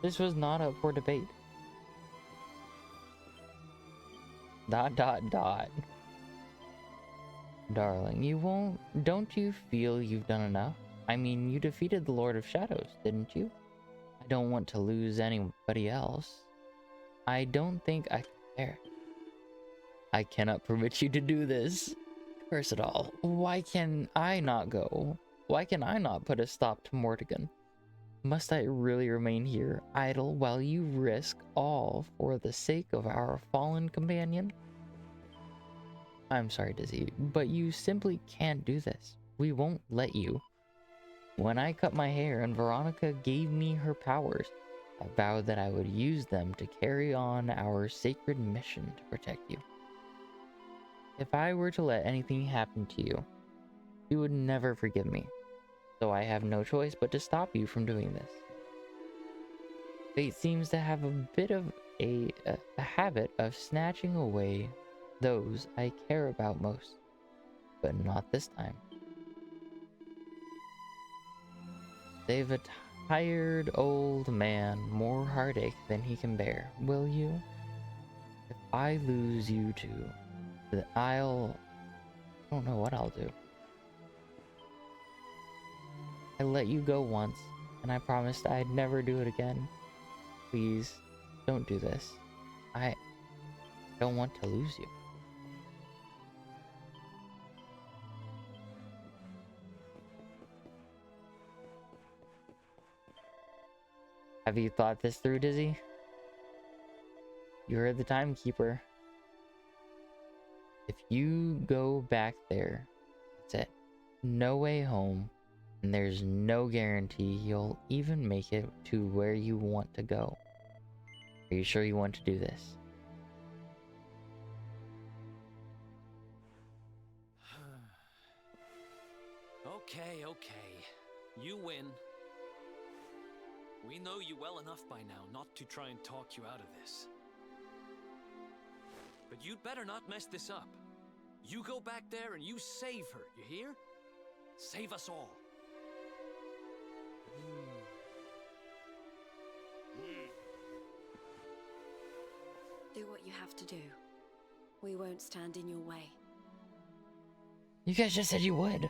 This was not up for debate. ... Darling, you won't... Don't you feel you've done enough? I mean, you defeated the Lord of Shadows, didn't you? I don't want to lose anybody else. I don't think I can bear it. I cannot permit you to do this. Curse it all. Why can I not go? Why can I not put a stop to Mortigan? Must I really remain here, idle, while you risk all for the sake of our fallen companion? I'm sorry, Dizzy, but you simply can't do this. We won't let you. When I cut my hair and Veronica gave me her powers, I vowed that I would use them to carry on our sacred mission to protect you. If I were to let anything happen to you, you would never forgive me. So I have no choice but to stop you from doing this. Fate seems to have a bit of a habit of snatching away those I care about most, but not this time. Save a tired old man more heartache than he can bear, will you? If I lose you too, then I don't know what I'll do. I let you go once, and I promised I'd never do it again. Please, don't do this. I don't want to lose you. Have you thought this through, Dizzy? You're the timekeeper. If you go back there, that's it. No way home, and there's no guarantee you'll even make it to where you want to go. Are you sure you want to do this? Okay. You win. We know you well enough by now not to try and talk you out of this. But you'd better not mess this up. You go back there and you save her, you hear? Save us all. Do what you have to do. We won't stand in your way. You guys just said you would.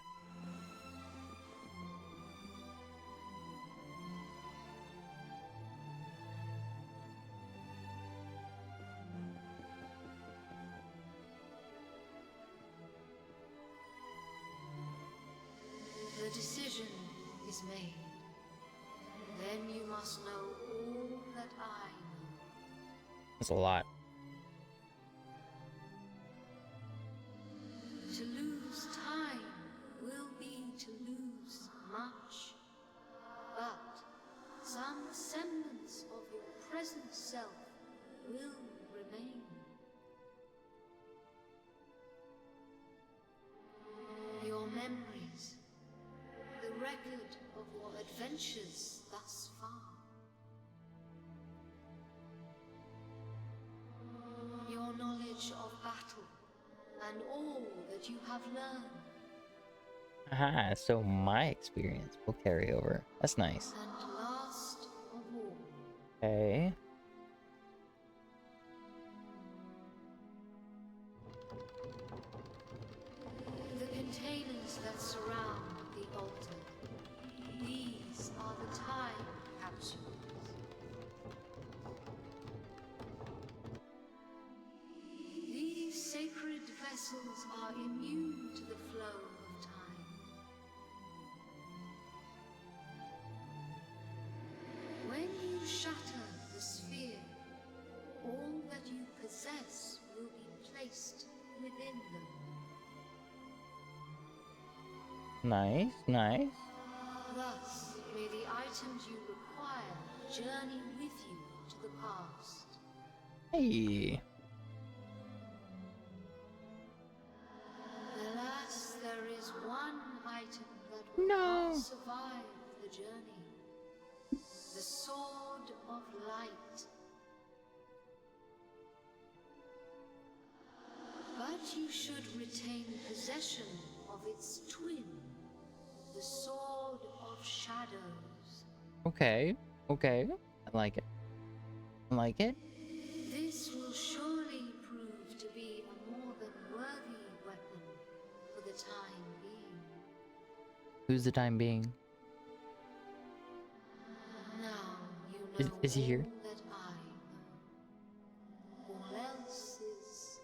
The decision is made. Then you must know all that I know. That's a lot. To lose time will be to lose much, but some semblance of your present self will remain. Your memories, the record of your adventures thus far. Your knowledge of battle and all that you have learned. Aha, so my experience will carry over. That's nice. And last of all, Okay. the containers that surround the altar. These are the time capsules. These sacred vessels are immune to the flow of time. When you shatter the sphere, all that you possess will be placed within them. Nice, nice. Thus, may the items you require journey with you to the past. Hey. Alas, there is one item that will not survive the journey. The Sword of Light. But you should retain possession of its twin, the Sword of Shadows. Okay, okay. I like it. I like it. This will surely prove to be a more than worthy weapon for the time being. Who's the time being? Now you know Is he here? all that I know. All else is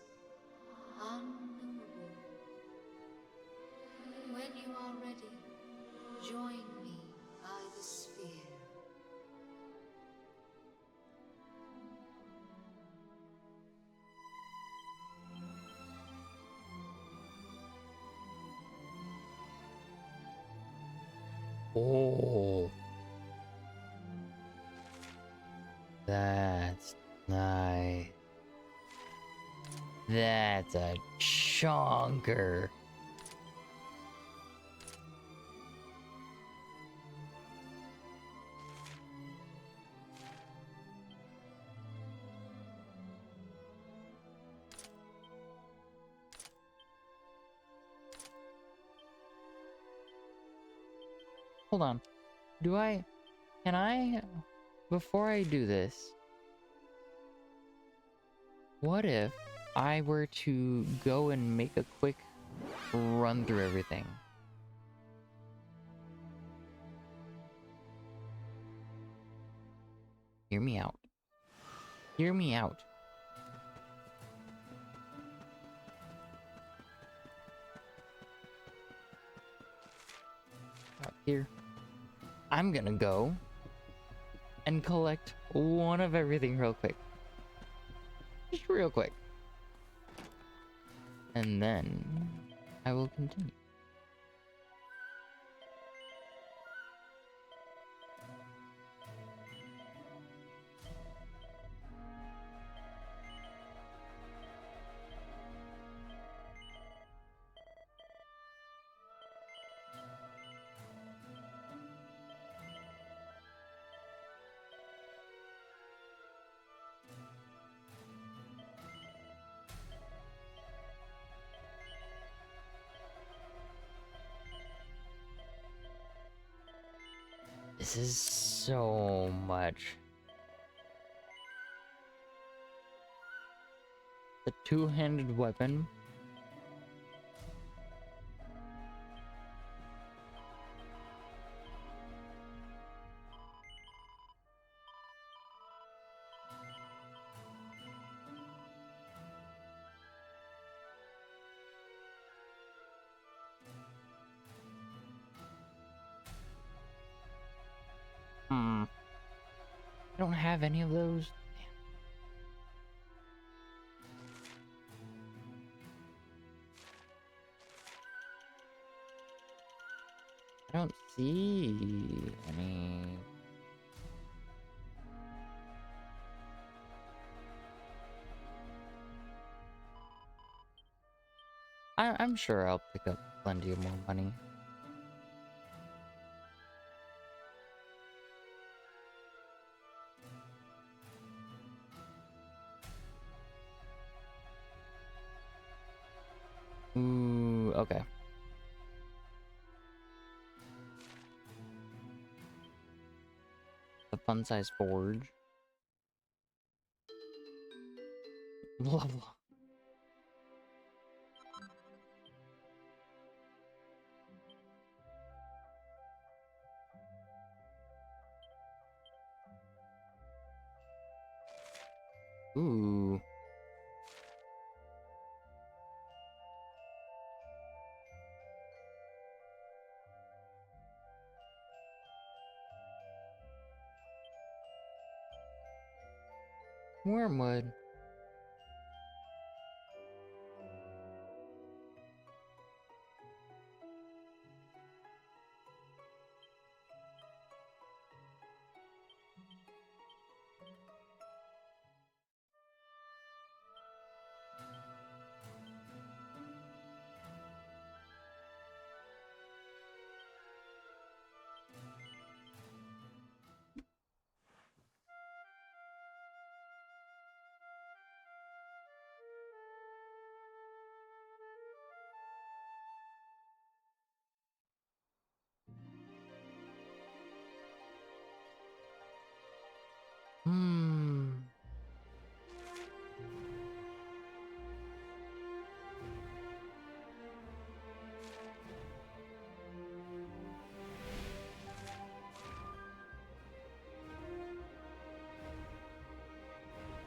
unknowable. When you are ready, join me by the sphere. Oh, that's nice. That's a chonker. Hold on. Can I, before I do this, what if I were to go and make a quick run through everything? Hear me out. Hear me out. Up here. I'm gonna go and collect one of everything real quick. Just real quick. And then I will continue. This is so much. The two-handed weapon. I don't have any of those. I don't see any. I'm sure I'll pick up plenty of more money. Ooh, okay. The fun size forge. Level. Ooh. Wormwood. Hmm.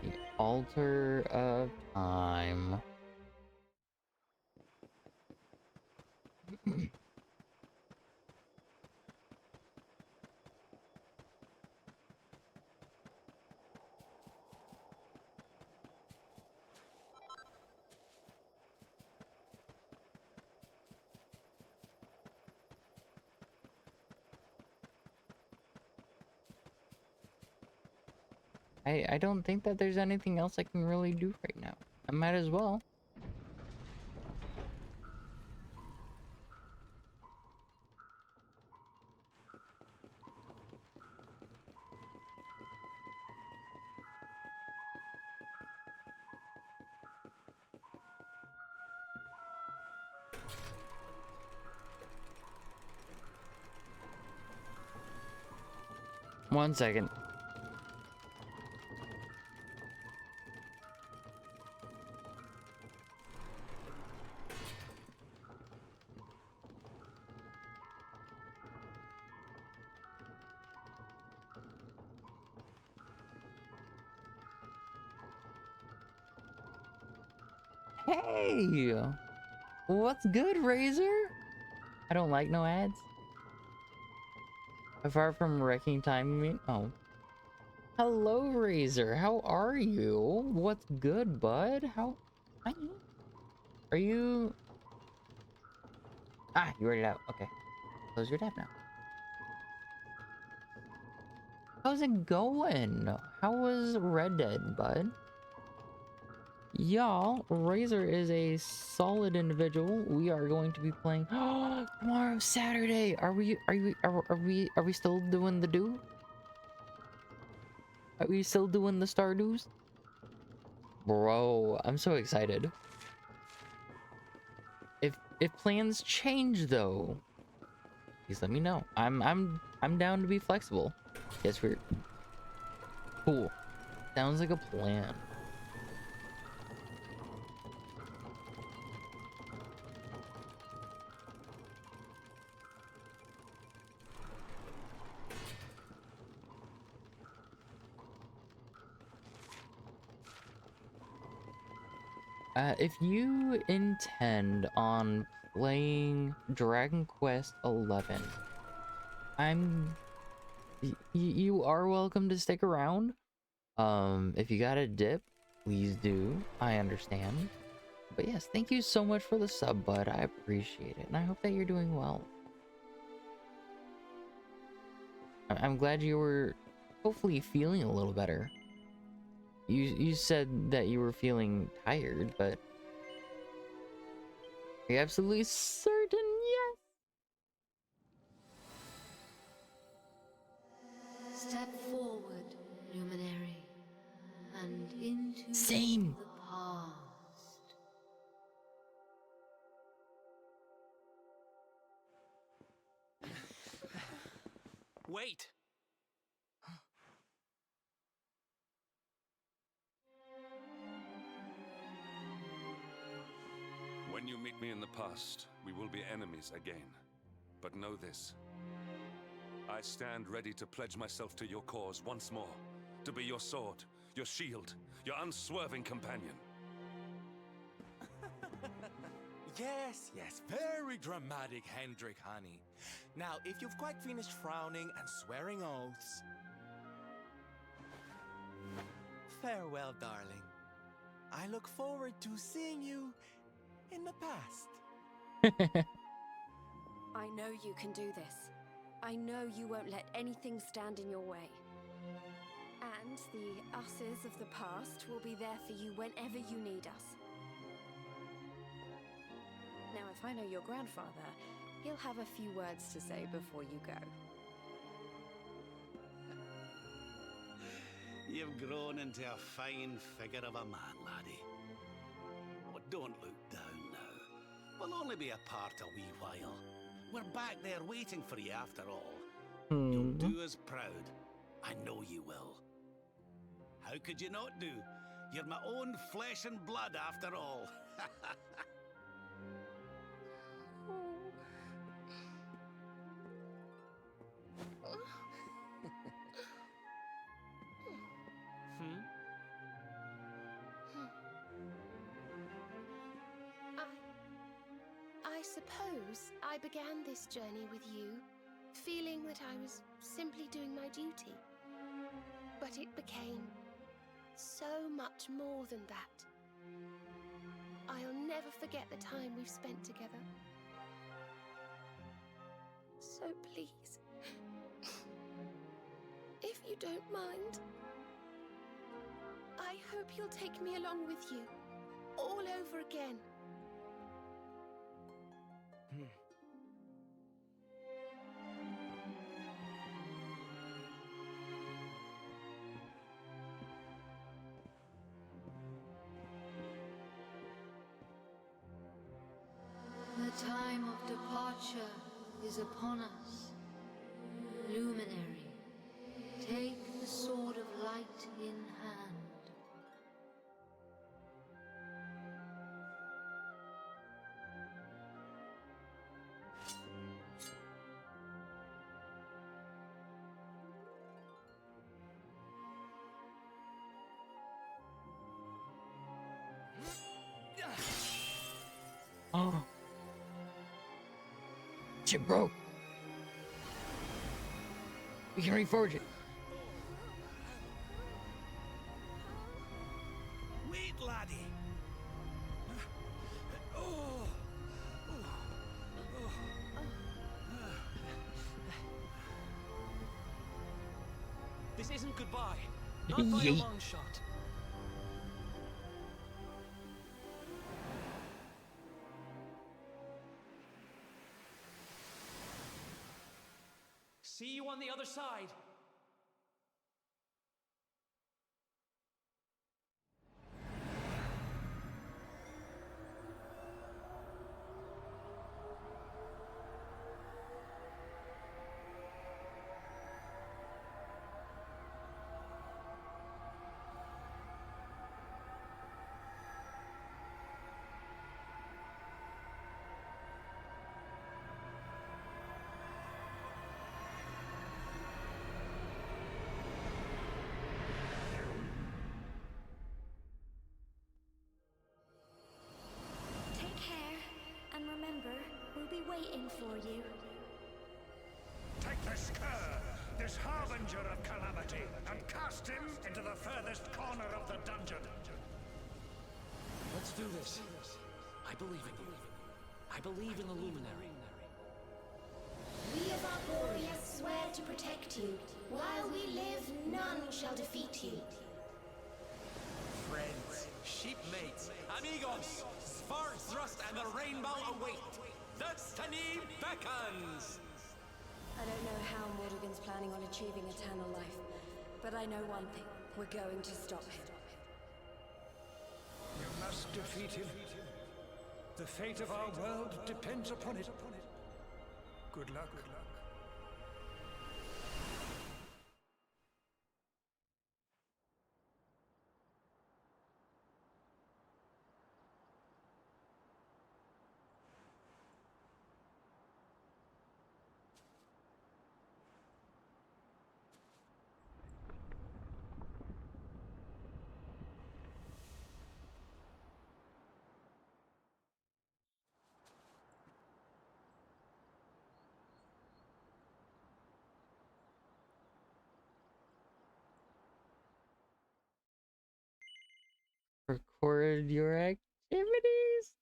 The altar of time. I don't think that there's anything else I can really do right now. I might as well. One second. Hey! What's good, Razor? I don't like no ads. Apart from wrecking time, you mean? Oh. Hello, Razor. How are you? What's good, bud? How... Are you... Ah, you read it out. Okay. Close your tab now. How's it going? How was Red Dead, bud? Y'all, Razor is a solid individual. We are going to be playing tomorrow, Saturday. Are we still doing the do? Are we still doing the Stardews? Bro, I'm so excited. If plans change though, please let me know. I'm down to be flexible. Yes, we're cool. Sounds like a plan. If you intend on playing Dragon Quest 11, you are welcome to stick around. If you got a dip, please do. I understand. But yes, thank you so much for the sub, bud. I appreciate it, and I hope that you're doing well. I'm glad you were hopefully feeling a little better. You said that you were feeling tired, but are you absolutely certain? Yes. Step forward, luminary, and into Same. the past. Wait! When you meet me in the past, we will be enemies again. But know this. I stand ready to pledge myself to your cause once more. To be your sword, your shield, your unswerving companion. Yes, very dramatic, Hendrik, honey. Now, if you've quite finished frowning and swearing oaths... Farewell, darling. I look forward to seeing you in the past. I know you can do this. I know you won't let anything stand in your way. And the us's of the past will be there for you whenever you need us. Now, if I know your grandfather, he'll have a few words to say before you go. You've grown into a fine figure of a man, laddie. Oh, don't look down now. We'll only be apart a wee while. We're back there waiting for you after all. You'll do us proud. I know you will. how could you not do? You're my own flesh and blood after all. I suppose I began this journey with you, feeling that I was simply doing my duty. But it became so much more than that. I'll never forget the time we've spent together. So please, if you don't mind, I hope you'll take me along with you, all over again. The time of departure is upon us. Luminary, take the sword of light in hand. Oh. Shit broke. We can reforge it. Wait, laddie. This isn't goodbye. Not by a long shot. See you on the other side. Take care, and remember, we'll be waiting for you. Take this cur, this harbinger of calamity, and cast him into the furthest corner of the dungeon. Let's do this. I believe in you. I believe in the Luminary. We of Arborea swear to protect you. While we live, none shall defeat you. Friends, shipmates, amigos, Spark thrust and the rainbow await. Destiny beckons! I don't know how Mordegon's planning on achieving eternal life, but I know one thing. We're going to stop him. You must defeat him. The fate of our world depends upon it. Good luck. Record your activities.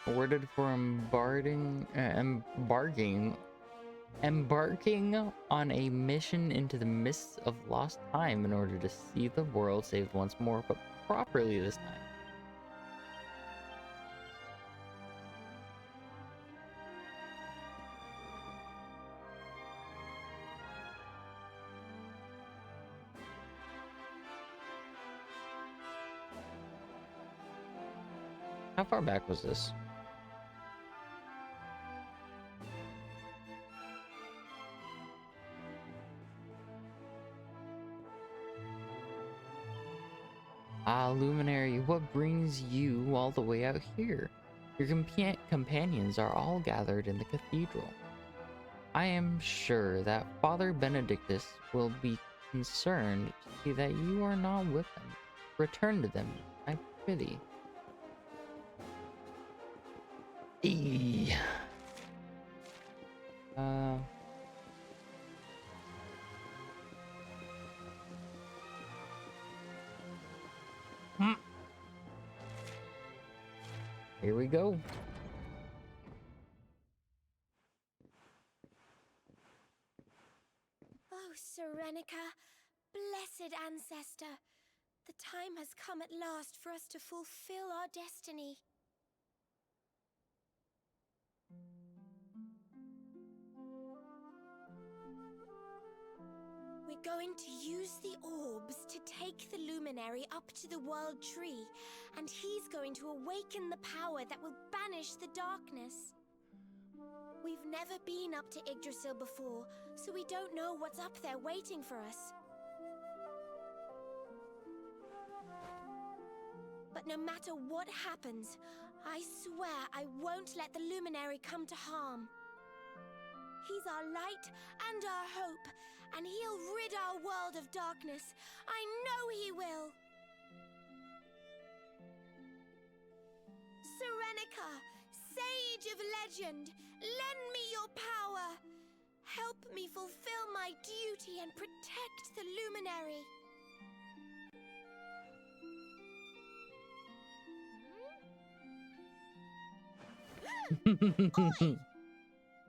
awarded for embarking on a mission into the mists of lost time in order to see the world saved once more, but properly this time. How far back was this? Ah, Luminary, what brings you all the way out here? Your companions are all gathered in the cathedral. I am sure that Father Benedictus will be concerned to see that you are not with them. Return to them, I prithee. Eee. Here we go. Oh, Serenica, blessed ancestor. The time has come at last for us to fulfill our destiny. We're going to use the orbs to take the luminary up to the world tree, and he's going to awaken the power that will banish the darkness. We've never been up to Yggdrasil before, so we don't know what's up there waiting for us. But no matter what happens, I swear I won't let the luminary come to harm. He's our light and our hope, and he'll rid our world of darkness. I know he will. Serenica, sage of legend, lend me your power. Help me fulfill my duty and protect the luminary. Oi!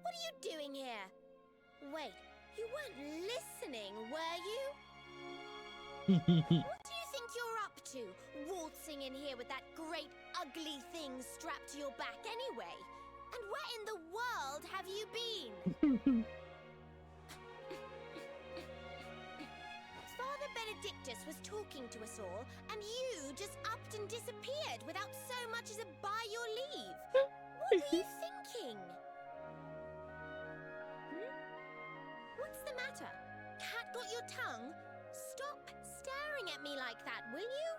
What are you doing here? Wait, you weren't listening, were you? What do you think you're up to, waltzing in here with that great ugly thing strapped to your back anyway? And where in the world have you been? Father Benedictus was talking to us all, and you just upped and disappeared without so much as a by your leave. What were you thinking? What's the matter? Cat got your tongue? Stop staring at me like that, will you?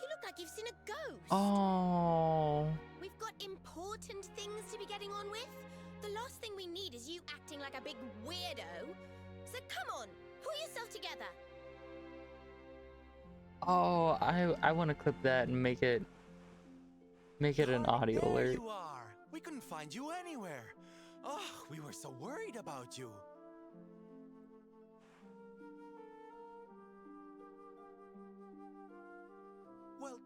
You look like you've seen a ghost. Oh. We've got important things to be getting on with. The last thing we need is you acting like a big weirdo. So come on, pull yourself together. Oh, I want to clip that and make it an audio There alert. you are. We couldn't find you anywhere. Oh, we were so worried about you. Well,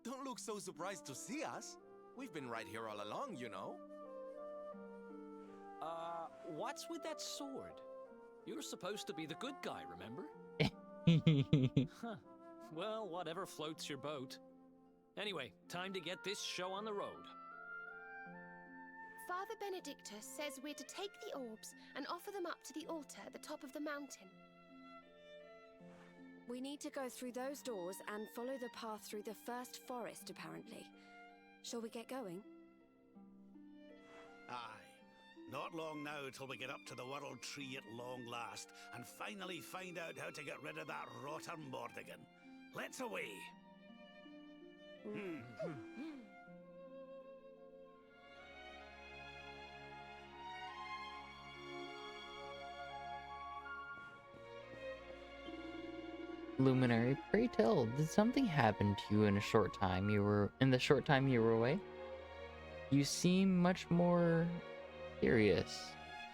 don't look so surprised to see us. We've been right here all along, you know. What's with that sword? You're supposed to be the good guy, remember? Huh. Well, whatever floats your boat. Anyway, time to get this show on the road. Father Benedictus says we're to take the orbs and offer them up to the altar at the top of the mountain. We need to go through those doors and follow the path through the first forest, apparently. Shall we get going? Aye. Not long now till we get up to the world tree at long last, and finally find out how to get rid of that rotter Mordigan. Let's away. Luminary, pray tell, did something happen to you in the short time you were away? You seem much more serious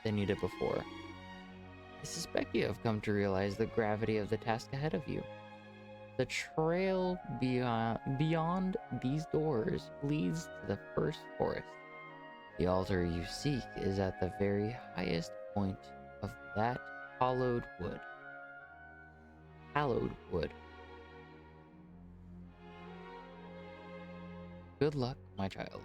than you did before. I suspect you have come to realize the gravity of the task ahead of you. The trail beyond these doors leads to the first forest. The altar you seek is at the very highest point of that hallowed wood. Hallowed wood. Good luck, my child.